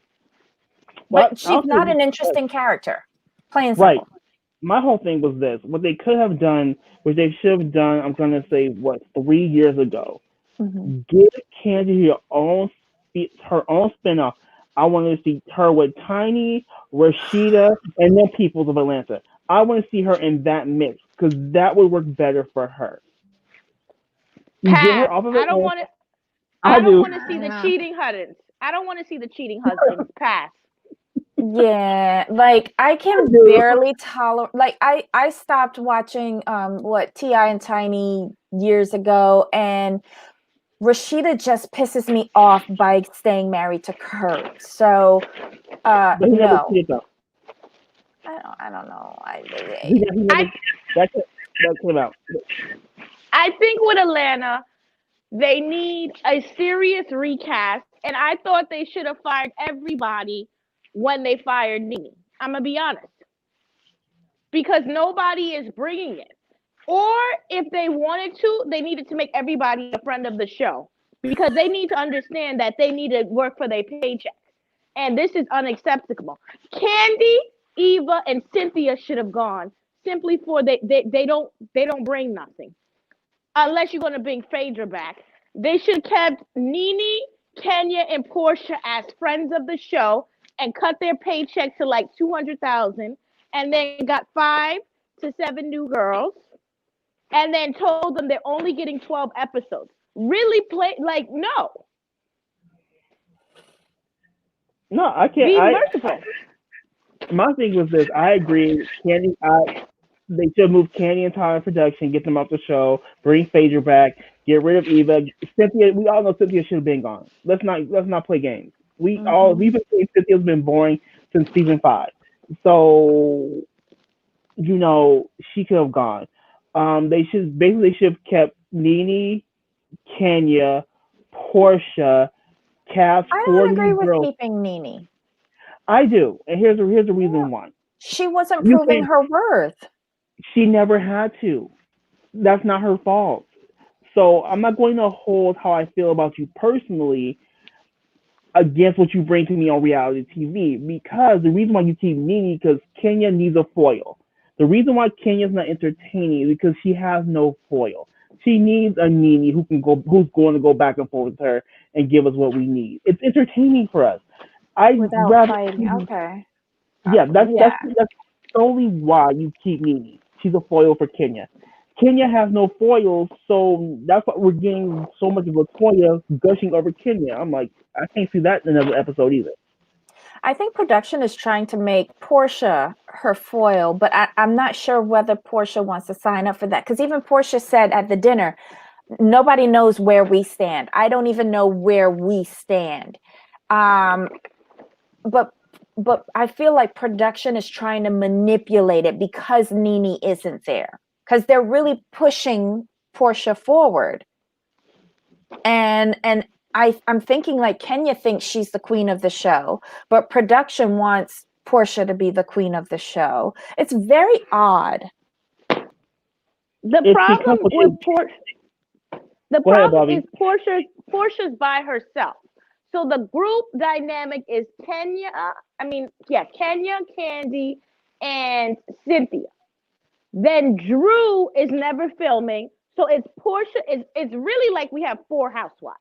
Well, But she's not an interesting character. Plain and right. simple. My whole thing was this: what they could have done, what they should have done. I'm gonna say what 3 years ago. Mm-hmm. Give Candy her own spinoff. I want to see her with Tiny, Rashida, and then Peoples of Atlanta. I want to see her in that mix because that would work better for her. You get her Pass. off of I don't Atlanta. want to. I I don't do. want to see the cheating husbands. I don't want to see the cheating husbands. Pass. Yeah, like I can do. barely tolerate. Like I stopped watching what Ti and Tiny years ago, and Rashida just pisses me off by staying married to Kurt. So But he never no, cheated though. I don't know. He never. I That came out. I think with Atlanta, they need a serious recast, and I thought they should have fired everybody when they fired Nene. I'm gonna be honest, because nobody is bringing it. Or if they wanted to, they needed to make everybody a friend of the show because they need to understand that they need to work for their paycheck, and this is unacceptable. Candy, Eva, and Cynthia should have gone simply for they don't bring nothing unless you're gonna bring Phaedra back. They should have kept Nene, Kenya, and Portia as friends of the show and cut their paycheck to like 200,000, and then got 5 to 7 new girls, and then told them they're only getting 12 episodes. Really play like no. No, I can't. Be merciful. My thing was this. I agree. Candy. They should move Candy and Tyler in production, get them off the show, bring Phaedra back, get rid of Eva. Cynthia. We all know Cynthia should have been gone. Let's not play games. We've been saying Cynthia's been boring since season 5. So she could have gone. They should have kept Nene, Kenya, Portia, cast I 4 don't new agree with girls. keeping Nene. I do, and here's the reason why. She wasn't You proving think her worth. she never had to. That's not her fault. So I'm not going to hold how I feel about you personally against what you bring to me on reality TV. Because the reason why you keep Nene, because Kenya needs a foil. The reason why Kenya's not entertaining is because she has no foil. She needs a Nene who's going to go back and forth with her and give us what we need. It's entertaining for us. I'd Without rather fighting. Okay. yeah, Yeah. that's solely why you keep Nene. She's a foil for Kenya. Kenya has no foils, so that's why we're getting so much of Latoya gushing over Kenya. I'm like, I can't see that in another episode either. I think production is trying to make Portia her foil, but I'm not sure whether Portia wants to sign up for that. Because even Portia said at the dinner, nobody knows where we stand. I don't even know where we stand. Um, but I feel like production is trying to manipulate it because Nene isn't there. Because they're really pushing Portia forward. And I'm thinking like Kenya thinks she's the queen of the show, but production wants Portia to be the queen of the show. It's very odd. The It's because problem with Portia. The Go ahead, problem Bobby. is Portia's by herself. So the group dynamic is Kenya, Candy, and Cynthia. Then Drew is never filming. So it's Portia. It's really like we have 4 housewives.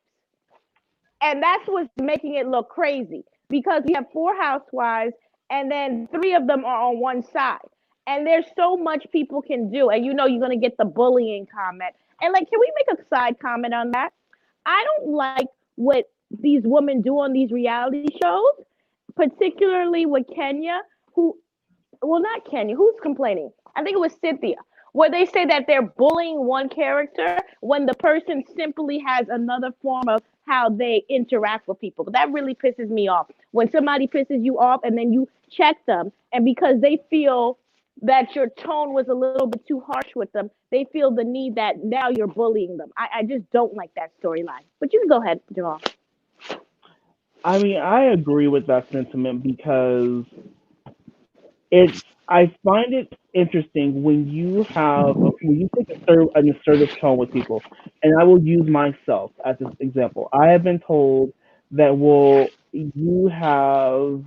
And that's what's making it look crazy because we have 4 housewives and then 3 of them are on one side. And there's so much people can do. And you're going to get the bullying comment. And like, can we make a side comment on that? I don't like what these women do on these reality shows. particularly with Kenya, who well, not Kenya. Who's complaining? I think it was Cynthia, where they say that they're bullying one character when the person simply has another form of how they interact with people. But that really pisses me off. When somebody pisses you off and then you check them, and because they feel that your tone was a little bit too harsh with them, they feel the need that now you're bullying them. I just don't like that storyline. But you can go ahead, Jamal. I mean, I agree with that sentiment because it's I find it interesting when you take an assertive tone with people, and I will use myself as an example. I have been told that you have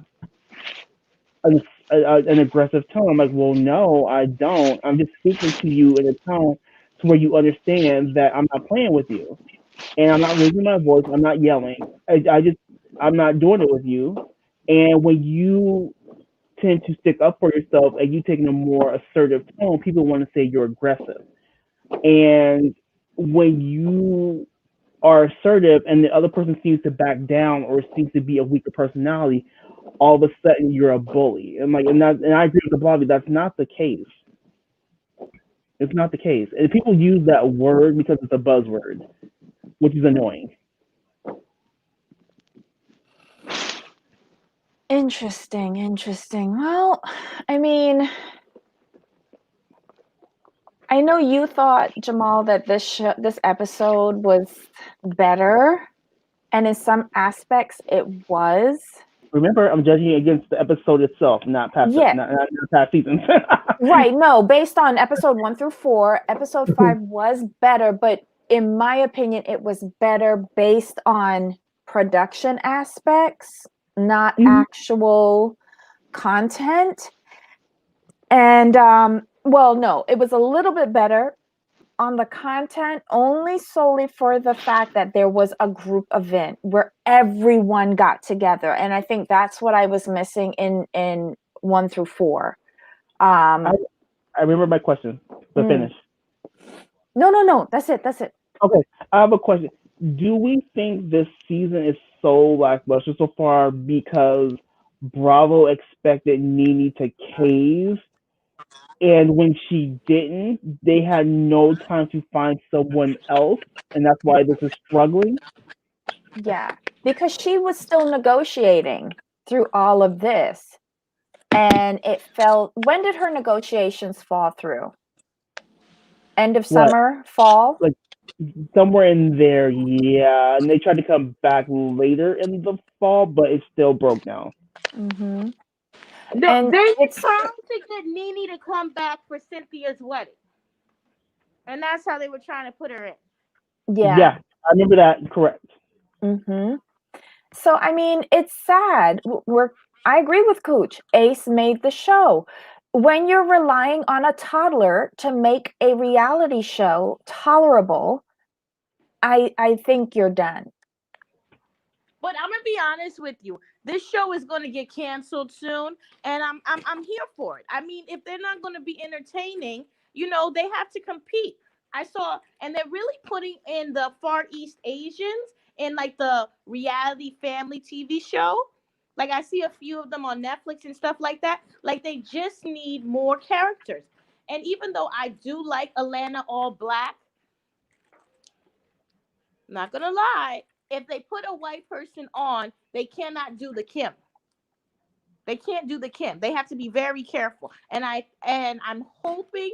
an, an aggressive tone. I'm like, well, no, I don't. I'm just speaking to you in a tone to where you understand that I'm not playing with you, and I'm not raising my voice. I'm not yelling. I'm not doing it with you. And when you tend to stick up for yourself and you taking a more assertive tone, people want to say you're aggressive. And when you are assertive and the other person seems to back down or seems to be a weaker personality, all of a sudden you're a bully. And I agree with the Bobby, that's not the case. It's not the case. And people use that word because it's a buzzword, which is annoying. Interesting. Well, I mean, I know you thought, Jamal, that this episode was better, and in some aspects it was. Remember, I'm judging against the episode itself, not past Yeah. not past seasons. Right. No, based on episode 1 through 4, episode 5 was better, but in my opinion, it was better based on production aspects, not Mhm. actual content. And well, no, it was a little bit better on the content only solely for the fact that there was a group event where everyone got together, and I think that's what I was missing in 1 through 4. I remember my question, but Mm. finish. No, that's it. Okay, I have a question. Do we think this season is so lackluster so far because Bravo expected Nene to cave, and when she didn't, they had no time to find someone else, and that's why this is struggling? Yeah, because she was still negotiating through all of this, and it felt, when did her negotiations fall through? End of What, summer, fall? like somewhere in there, yeah. And they tried to come back later in the fall, but it still broke down. Mm-hmm. No, And they it's, trying to get Nene to come back for Cynthia's wedding, and that's how they were trying to put her in. yeah. Yeah, I remember that. Correct. Mm-hmm. So, I mean, it's sad. I agree with Cooch. Ace made the show. When you're relying on a toddler to make a reality show tolerable, I think you're done. But I'm gonna be honest with you. This show is gonna get canceled soon, and I'm here for it. I mean, if they're not gonna be entertaining, they have to compete. I saw, and they're really putting in the Far East Asians in like the reality family TV show. Like I see a few of them on Netflix and stuff like that. Like they just need more characters. And even though I do like Atlanta All Black, not gonna lie, if they put a white person on, they cannot do the Kim. They can't do the Kim. They have to be very careful. And I'm hoping,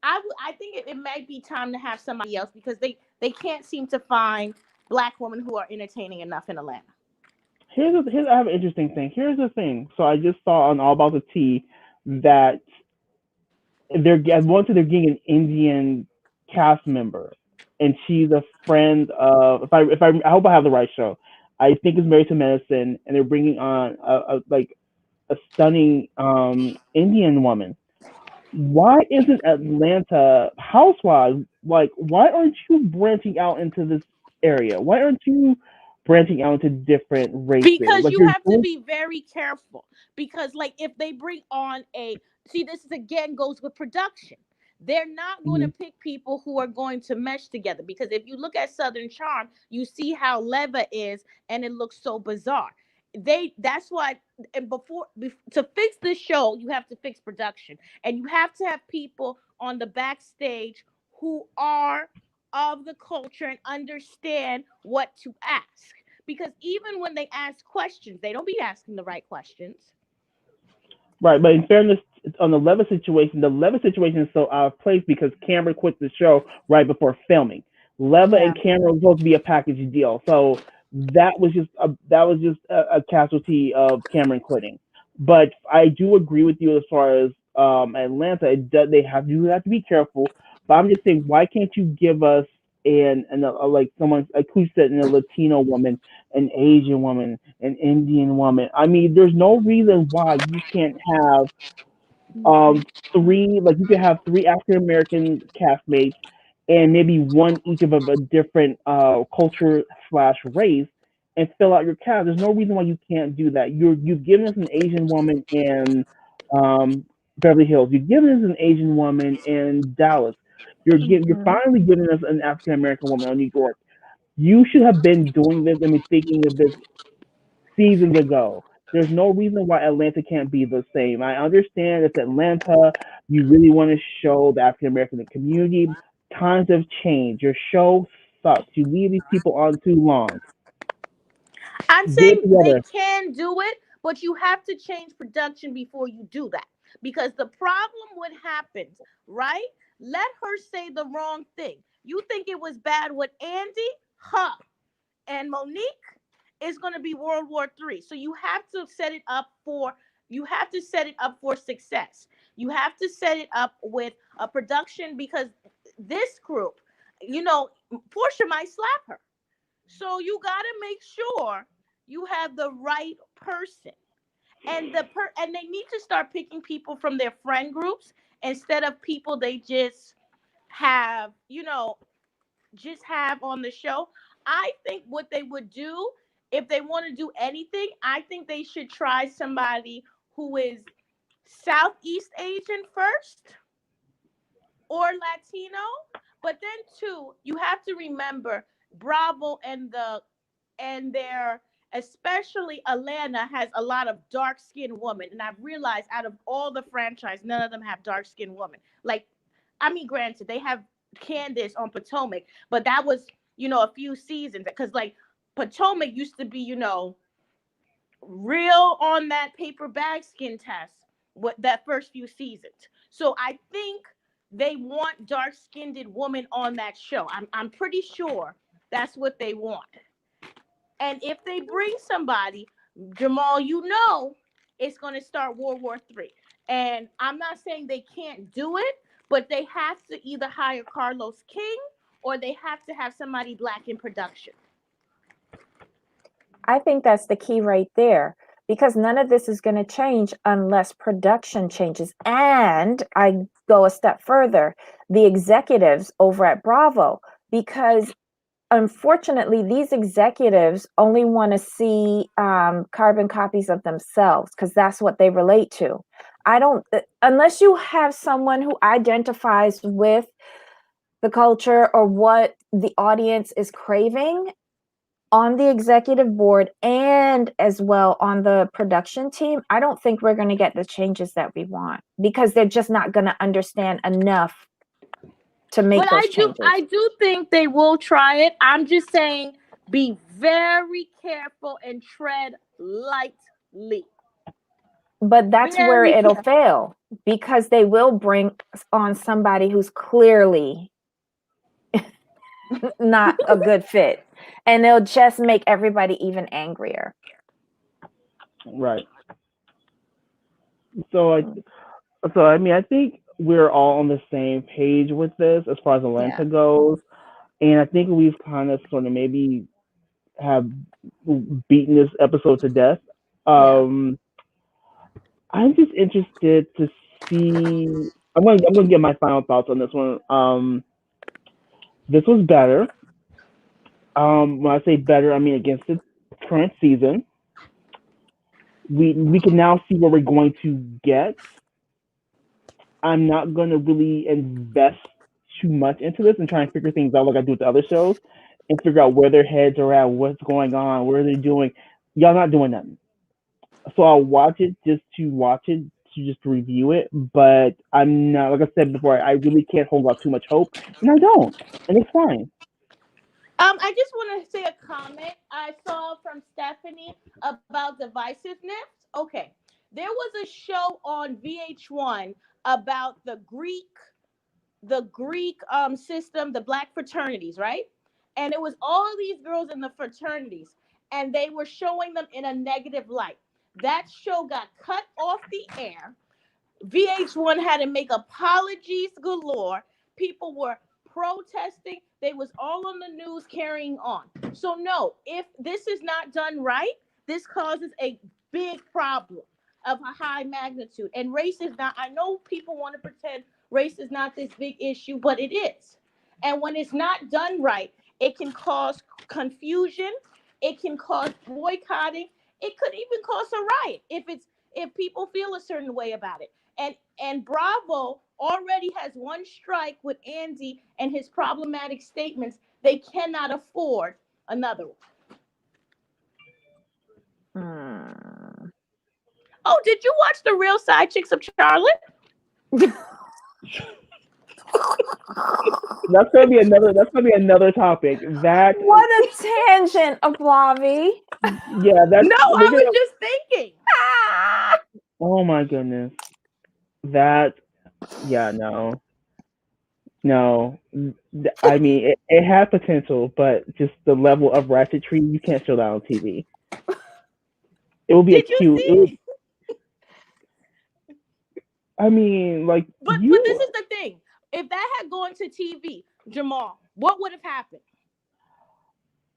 I think it might be time to have somebody else because they can't seem to find black women who are entertaining enough in Atlanta. Here's I have an interesting thing. Here's the thing. So I just saw on All About the Tea that I want to they're getting an Indian cast member, and she's a friend of I hope I have the right show. I think it's Married to Medicine, and they're bringing on a stunning Indian woman. Why isn't Atlanta Housewives like? Why aren't you branching out into this area? Why aren't you branching out into different races? Because Like you you're have to doing. be very careful. Because like if they bring on a see, this is again goes with production. They're not going to Mhm. pick people who are going to mesh together because if you look at Southern Charm, you see how Leva is and it looks so bizarre. That's why. And to fix this show, you have to fix production, and you have to have people on the backstage who are of the culture and understand what to ask, because even when they ask questions, they don't be asking the right questions. Right, but in fairness, on the Leva situation is so out of place because Cameron quit the show right before filming. Leva Yeah. and Cameron were supposed to be a package deal, so that was just a casualty of Cameron quitting. But I do agree with you as far as Atlanta. They have to be careful. But I'm just saying, why can't you give us like someone like who said, a Latino woman, an Asian woman, an Indian woman? I mean, there's no reason why you can't have um three, like you could have three African American castmates and maybe one each of a different culture slash race and fill out your cast. There's no reason why you can't do that. You've given us an Asian woman in um Beverly Hills. You've given us an Asian woman in Dallas. You're Mhm. finally giving us an African American woman in New York. You should have been doing this. I mean, thinking of this seasons ago. There's no reason why Atlanta can't be the same. I understand it's Atlanta. You really want to show the African American community. Times have changed. Your show sucks. You leave these people on too long. I'm Get it saying they together. can do it, but you have to change production before you do that. Because the problem what happens, right? Let her say the wrong thing. You think it was bad with Andy? Huh. And Monique is going to be World War III. So you have to set it up for success. You have to set it up with a production, because this group, Portia might slap her. So you got to make sure you have the right person. And they need to start picking people from their friend groups instead of people they have, just have on the show. I think what they would do, if they want to do anything, I think they should try somebody who is Southeast Asian first, or Latino. But then too, you have to remember Bravo and their, especially Atlanta, has a lot of dark skinned women. And I've realized out of all the franchise, none of them have dark skinned women. Like, I mean, granted, they have Candace on Potomac, but that was, a few seasons. Because, like, Potomac used to be, real on that paper bag skin test, what that first few seasons. So I think they want dark skinned women on that show. I'm pretty sure that's what they want. And if they bring somebody, Jamal, it's going to start World War III. And I'm not saying they can't do it, but they have to either hire Carlos King or they have to have somebody black in production. I think that's the key right there, because none of this is going to change unless production changes. And I go a step further, the executives over at Bravo, because unfortunately, these executives only want to see carbon copies of themselves because that's what they relate to. I don't, unless you have someone who identifies with the culture or what the audience is craving on the executive board and as well on the production team, I don't think we're going to get the changes that we want because they're just not going to understand enough to make But those changes. I do think they will try it. I'm just saying, be very careful and tread lightly. But that's where Very it'll careful. fail because they will bring on somebody who's clearly not a good fit, and they'll just make everybody even angrier. Right. So I so I mean I think we're all on the same page with this as far as Yeah. Atlanta goes. And I think we've kind of sort of maybe have beaten this episode to death. Yeah. Um, I'm just interested to see. I'm going to get my final thoughts on this one. This was better. When I say better, I mean against the current season. We can now see what we're going to get. I'm not going to really invest too much into this and try and figure things out like I do with the other shows and figure out where their heads are at, what's going on, what are they doing. y'all not doing nothing. So I'll watch it just to watch it, to just review it. But I'm not, like I said before, I really can't hold out too much hope, and I don't, and it's fine. I just want to say a comment I saw from Stephanie about divisiveness. Okay, there was a show on VH1 about the Greek system, the black fraternities, right? And it was all these girls in the fraternities, and they were showing them in a negative light. That show got cut off the air. VH1 had to make apologies galore. People were protesting. They was all on the news carrying on. So no, if this is not done right, this causes a big problem of a high magnitude. And race is not, I know people want to pretend race is not this big issue, but it is. And when it's not done right, it can cause confusion, it can cause boycotting, it could even cause a riot if people feel a certain way about it. And Bravo already has one strike with Andy and his problematic statements. They cannot afford another one. Hmm. Oh, did you watch the Real Side Chicks of Charlotte? That's gonna be another. That's gonna be another topic. That What a tangent, Ablavi. yeah. That's No, we're I was gonna. just thinking. Ah! Oh my goodness. That yeah. No. No. I mean, it had potential, but just the level of ratchetry, you can't show that on TV. It would be a Did you cute. It see? would. I mean, like But this you. is the thing. If that had gone to TV, Jamal, what would have happened?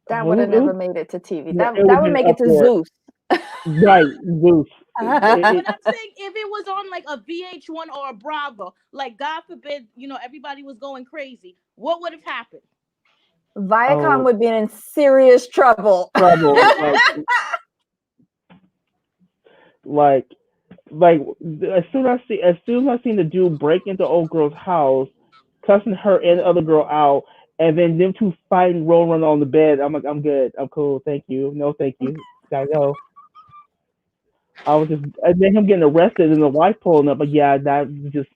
That would have It never would. made it to TV. Yeah, it That would that have would been make it up to for it. Zeus. Right, Zeus. But I'm saying if it was on like a VH1 or a Bravo, like God forbid, everybody was going crazy, what would have happened? Viacom Oh, would be in serious trouble. trouble. Exactly. Like, like as soon as I seen the dude break into old girl's house, cussing her and the other girl out, and then them two fighting, rolling around on the bed. I'm like, I'm good, I'm cool, thank you, no, thank you, gotta go. I was just, and then him getting arrested and the wife pulling up. But yeah, that was just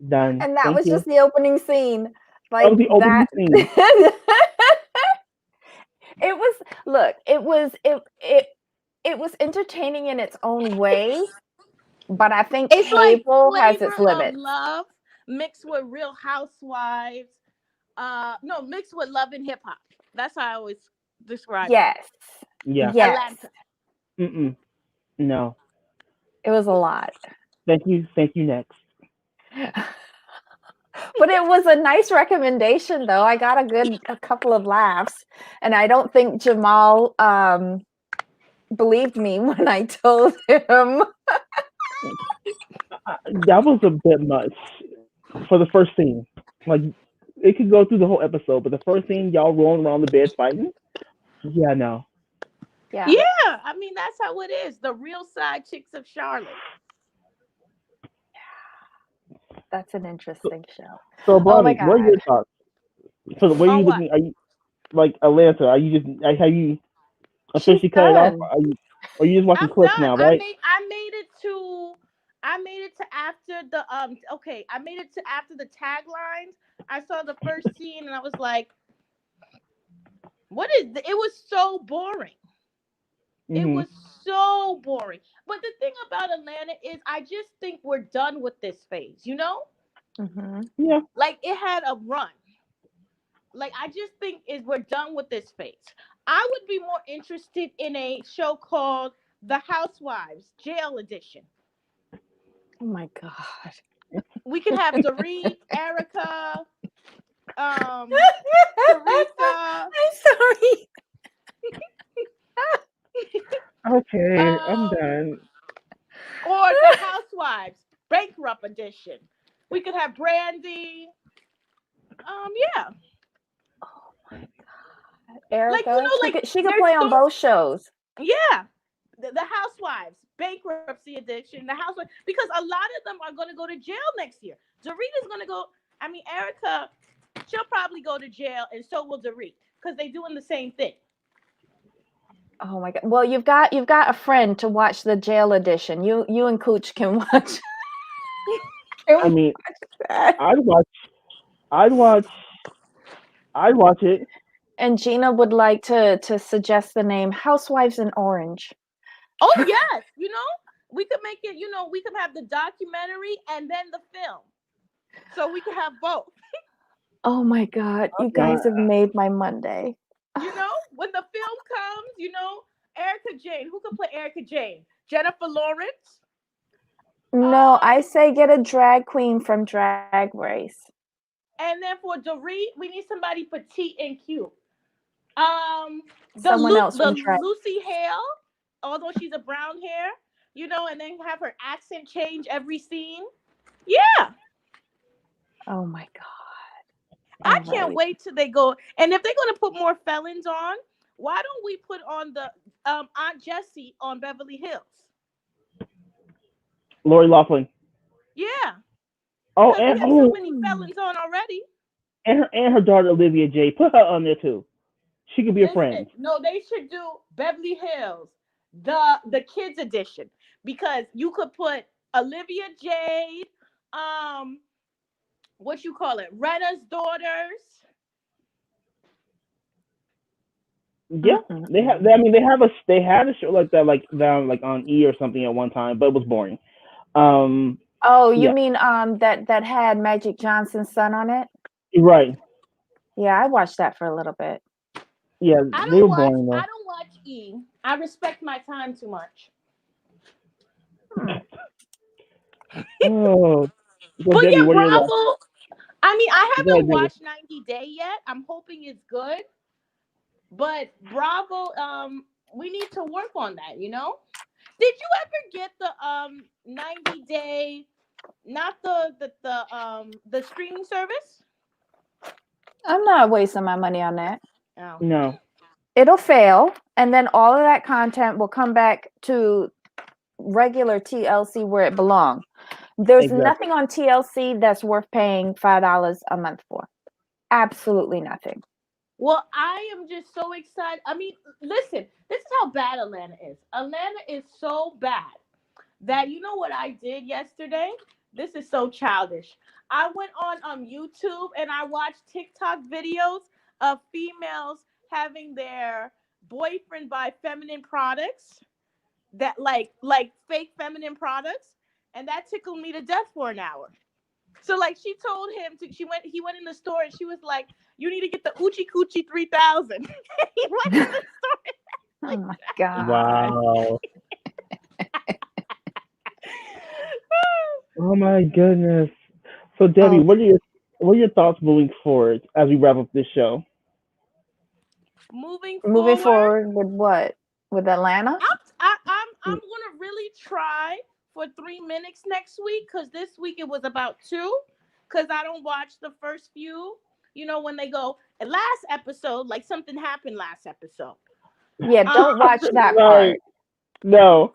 done. And that Thank was you. just the opening scene. That Like was the that. opening scene. It was look, it was entertaining in its own way, but I think It's like cable has Flavor its of limits. Love mixed with Real Housewives. No, mixed with Love and Hip Hop. That's how I always describe it. Yes. Yeah. Yes. Atlanta. Mm-mm. No. It was a lot. Thank you. Thank you. Next. But it was a nice recommendation though. I got a couple of laughs. And I don't think Jamal believed me when I told him. That was a bit much for the first scene. Like it could go through the whole episode, but the first scene, y'all rolling around the bed fighting. Yeah. No. Yeah, Yeah, I mean that's how it is. The Real Side Chicks of Charlotte. that's an interesting show. So, Oh my Bonnie, what are god. your thoughts? So, where are On you what? looking? Are you like Atlanta? Are you just have you She's officially cut it off? done. Are you just watching I'm clips done. now? I Right? made I made it to after the okay, I made it to after the taglines. I saw the first scene and I was like, it was so boring. It Mhm. was so boring. But the thing about Atlanta is I just think we're done with this phase, you know? Hmm. Yeah. Like it had a run. Like I just think is we're done with this phase. I would be more interested in a show called The Housewives Jail Edition. Oh my god. We could have Dorit, Erica, Teresa, I'm sorry. Okay, I'm um, done. or The Housewives Bankrupt Edition. We could have Brandy. Yeah, like Erica, she like could there's play on so both shows. yeah. The Housewives Bankruptcy Edition. The Housewives because a lot of them are going to go to jail next year. Dorita's going to go. I mean, Erica, she'll probably go to jail, and so will Dorit because they're doing the same thing. Oh my god. Well, you've got a friend to watch the jail edition. You and Cooch can watch can I mean, watch that. I'd watch. I'd watch. I'd watch it. And Gina would like to suggest the name Housewives in Orange. Oh yes, we could make it. We could have the documentary and then the film, so we could have both. Oh my god, you Not, guys have made my Monday. When the film comes, Erica Jane. Who could play Erica Jane? Jennifer Lawrence. No, I say get a drag queen from Drag Race. And then for Dorit, we need somebody petite and cute. Um, Someone else the from Drag. Lucy Hale, although she's a brown hair, and then have her accent change every scene. Yeah, Oh my god. I All can't right. wait till they go. And if they're gonna put more felons on, why don't we put on the Aunt Jessie on Beverly Hills? Lori Loughlin. Yeah, Oh, because we and have so many felons on already. her daughter Olivia J. Put her on there too. She could be a Listen, friend. no, they should do Beverly Hills, the kids edition, because you could put Olivia Jade, what you call it, Retta's daughters. Yeah, they have. I mean, they had a show like that, like down like on E or something at one time, but it was boring. Oh, you Yeah, mean that had Magic Johnson's son on it? right. Yeah, I watched that for a little bit. Yeah, I they don't were watch. boring I though. don't watch E. I respect my time too much. Oh, so But Debbie, yeah, what are your last? Bravo. I mean, I Go ahead, haven't Debbie. watched 90 Day yet. I'm hoping it's good. But Bravo, we need to work on that. Did you ever get the 90 day, not the streaming service? I'm not wasting my money on that. Oh. No, It'll fail, and then all of that content will come back to regular TLC where it belongs. There's exactly. nothing on TLC that's worth paying $5 a month for. Absolutely nothing. Well, I am just so excited. I mean, listen, this is how bad Atlanta is. Atlanta is so bad that you know what I did yesterday? This is so childish. I went on YouTube and I watched TikTok videos of females having their boyfriend buy feminine products that like fake feminine products, and that tickled me to death for an hour. So like she told him to he went in the store and she was like, you need to get the Uchi Coochie 3000. He went in the store. Oh my god. Wow. Oh my goodness. So Debbie, Oh, what are your thoughts moving forward as we wrap up this show? Moving moving forward, forward with what? With Atlanta? I'm gonna really try for 3 minutes next week, because this week it was about two. Because I don't watch the first few. When they go last episode, like something happened last episode. Yeah, don't watch that Right. part. No.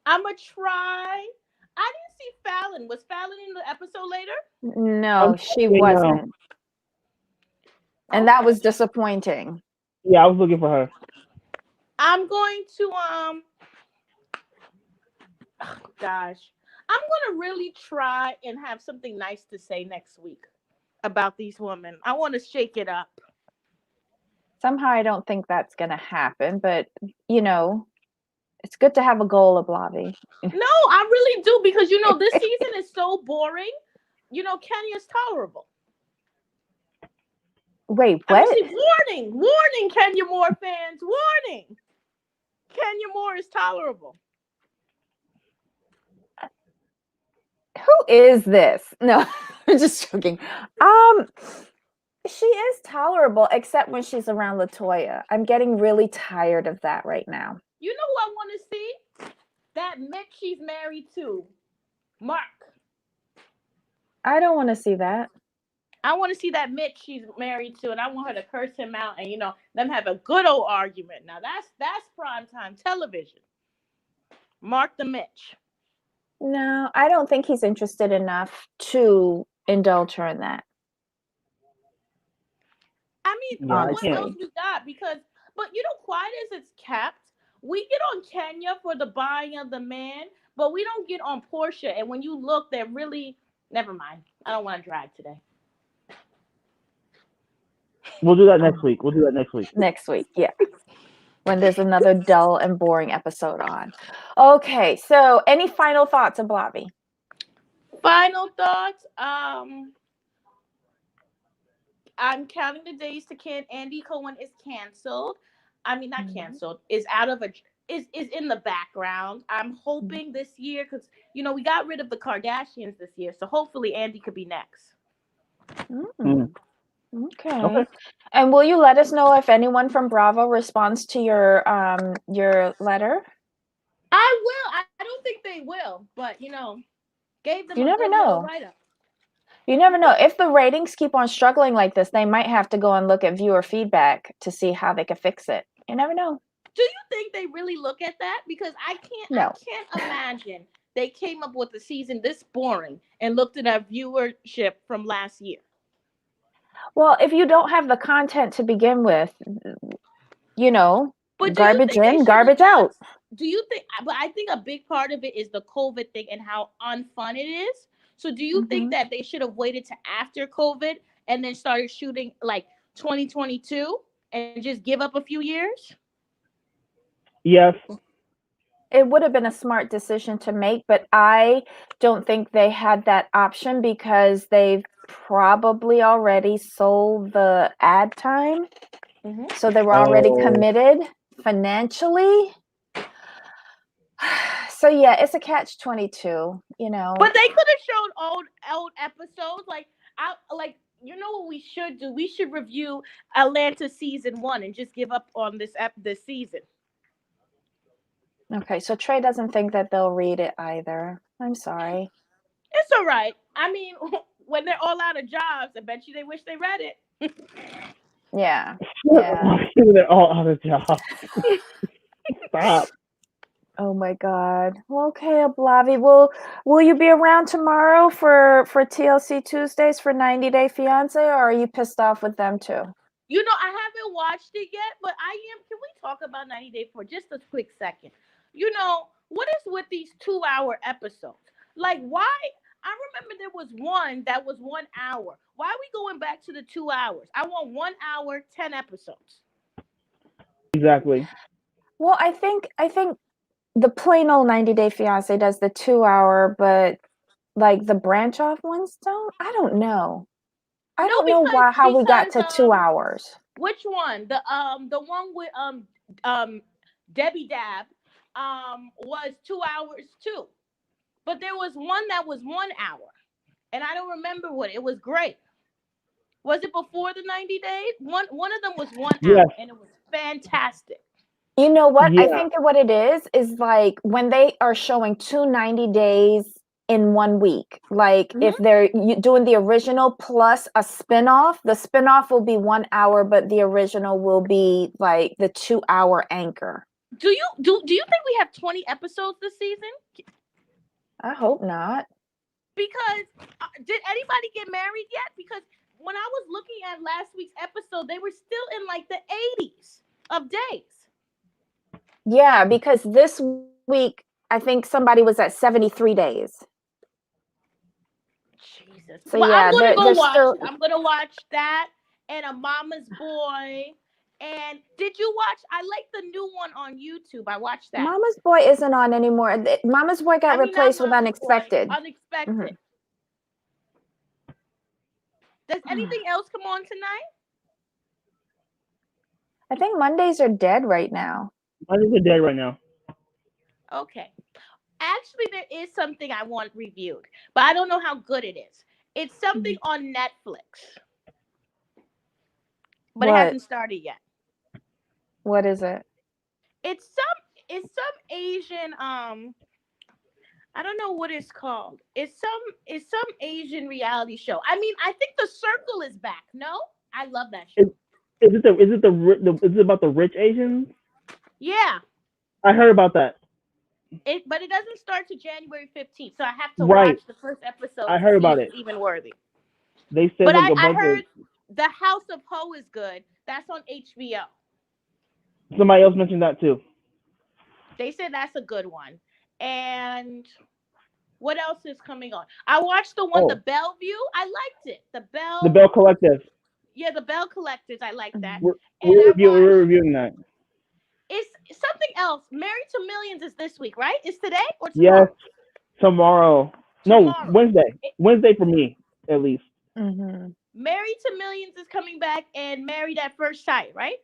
I'm gonna try. I didn't see Fallon. Was Fallon in the episode later? No, she Unfortunately, no. wasn't. And that Okay. was disappointing. Yeah, I was looking for her. I'm going to gosh. I'm gonna really try and have something nice to say next week about these women. I want to shake it up. Somehow I don't think that's going to happen, but it's good to have a goal, Ablavi. No, I really do, because this season is so boring. Kenya's tolerable. Wait, I what? mean, warning, Kenya Moore fans, warning. Kenya Moore is tolerable. Who is this? No, I'm just joking. She is tolerable, except when she's around Latoya. I'm getting really tired of that right now. You know who I want to see? That Mitch she's married to, Mark. I don't want to see that. I want to see that Mitch she's married to, and I want her to curse him out, and them have a good old argument. Now that's primetime television. Mark the Mitch. No, I don't think he's interested enough to indulge her in that. I mean, Yeah, I what can't. else we got? Because But you know, quiet as it's kept, we get on Kenya for the buying of the man, but we don't get on Portia. And when you look, they're really never mind. I don't want to drag today. We'll do that next week. We'll do that next week. Next week, yeah. When there's another dull and boring episode on. Okay, so any final thoughts, Ablavi? Final thoughts. I'm counting the days to can Andy Cohen is canceled. I mean, not canceled. Is out of a is in the background. I'm hoping this year because we got rid of the Kardashians this year, so hopefully Andy could be next. Okay. Okay. And will you let us know if anyone from Bravo responds to your letter? I will. I don't think they will, but gave them You a never good little know. write up. You never know. If the ratings keep on struggling like this, they might have to go and look at viewer feedback to see how they can fix it. You never know. Do you think they really look at that? Because I No. can't imagine they came up with a season this boring and looked at our viewership from last year. Well, if you don't have the content to begin with, But do you garbage think they in, should garbage have done? out. Do you think? But I think a big part of it is the COVID thing and how unfun it is. So do you think that they should have waited to after COVID and then started shooting like 2022 and just give up a few years? Yes. It would have been a smart decision to make, but I don't think they had that option because they've probably already sold the ad time. So they were already committed financially. So yeah, it's a catch-22, But they could have shown old episodes. What we should do? We should review Atlanta season 1 and just give up on this season. Okay, so Trey doesn't think that they'll read it either. I'm sorry. It's all right. I mean, when they're all out of jobs, I bet you they wish they read it. Yeah. They're all out of jobs. Stop. Oh my God. Well, okay, Ablavi. Will you be around tomorrow for TLC Tuesdays for 90 Day Fiance, or are you pissed off with them too? I haven't watched it yet, but I am. Can we talk about 90 Day for just a quick second? What is with these 2-hour episodes? Like, why? I remember there was one that was 1 hour. Why are we going back to the 2 hours? I want 1 hour, 10 episodes. Exactly. Well, I think the plain old 90 Day Fiance does the 2 hour, but like the branch off ones don't. I don't know. I don't know how we got to 2 hours. Which one? The one with Debbie Dab was 2 hours too. But there was one that was 1 hour. And I don't remember what it was great. Was it before the 90 days? One of them was 1 hour and it was fantastic. You know what? Yeah. I think that what it is like when they are showing 90 days in 1 week. Like if they're doing the original plus a spinoff, the spinoff will be 1 hour, but the original will be like the 2 hour anchor. Do you think we have 20 episodes this season? I hope not. Because did anybody get married yet? Because when I was looking at last week's episode, they were still in like the 80s of days. Yeah, because this week I think somebody was at 73 days. Jesus. So well, yeah, I'm gonna go watch. still... I'm gonna watch that and A Mama's Boy. And did you watch? I like the new one on YouTube. I watched that. Mama's Boy isn't on anymore. Mama's Boy got replaced with Unexpected. Boy, Unexpected. Does anything else come on tonight? I think Mondays are dead right now. Mondays are dead right now. Okay. Actually, there is something I want reviewed, but I don't know how good it is. It's something on Netflix, but it hasn't started yet. What is it? It's some Asian I don't know what it's called. It's some Asian reality show. I mean, I think The Circle is back. No, I love that show. Is it about the rich Asians? Yeah. I heard about that. But it doesn't start to January 15th, so I have to watch the first episode. I heard about it. It's even worthy. They said but like I heard The House of Ho is good. That's on HBO. Somebody else mentioned that too. They said that's a good one. And what else is coming on? I watched the one, the Oh, Bellevue. I liked it. the Bell Collective. Yeah, the Bell Collectors. I like that. Mhm. We're And I we're watched. reviewing that. It's something else. Married to Millions is this week, right? It's today or Yes, tomorrow? tomorrow. No, Tomorrow. Wednesday. It, Wednesday for me, at least. Mhm. Married to Millions is coming back, and Married at First Sight, right?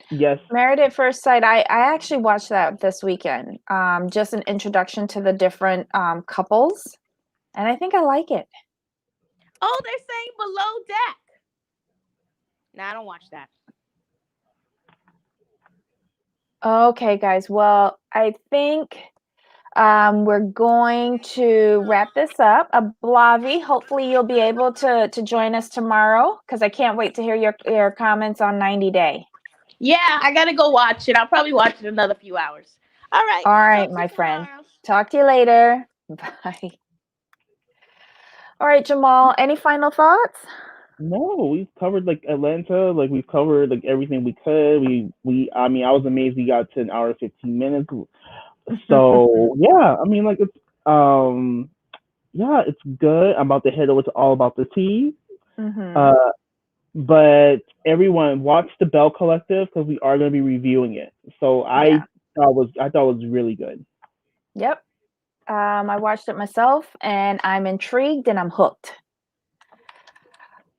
Yes. Married at First Sight. I actually watched that this weekend. Just an introduction to the different couples, and I think I like it. Oh, they're saying Below Deck. Nah, I don't watch that. Okay, guys. Well, I think we're going to wrap this up. Blavi, hopefully you'll be able to join us tomorrow because I can't wait to hear your comments on 90 Day. Yeah, I gotta go watch it. I'll probably watch it another few hours. All right. All right, Talk to you my friend. tomorrow. Talk to you later. Bye. All right, Jamal, any final thoughts? No, we've covered like Atlanta, like we've covered like everything we could. I mean, I was amazed we got to an hour 15 minutes. So yeah, I mean, like it's yeah, it's good. I'm about to head over to All About the Tea. Mm-hmm. Uh, but everyone watch the Bell Collective because we are going to be reviewing it. So Yeah. I thought it was really good. Yep. I watched it myself and I'm intrigued and I'm hooked.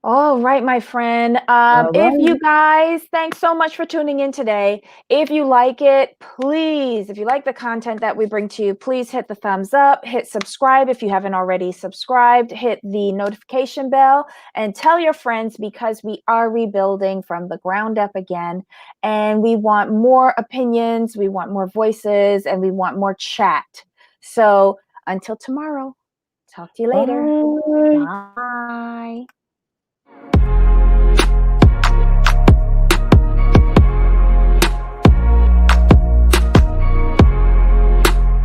All right, my friend. All If right. you guys, thanks so much for tuning in today. If you like it, please, if you like the content that we bring to you, please hit the thumbs up, hit subscribe if you haven't already subscribed, hit the notification bell, and tell your friends because we are rebuilding from the ground up again. And we want more opinions, we want more voices, and we want more chat. So until tomorrow, talk to you later. Bye. Bye.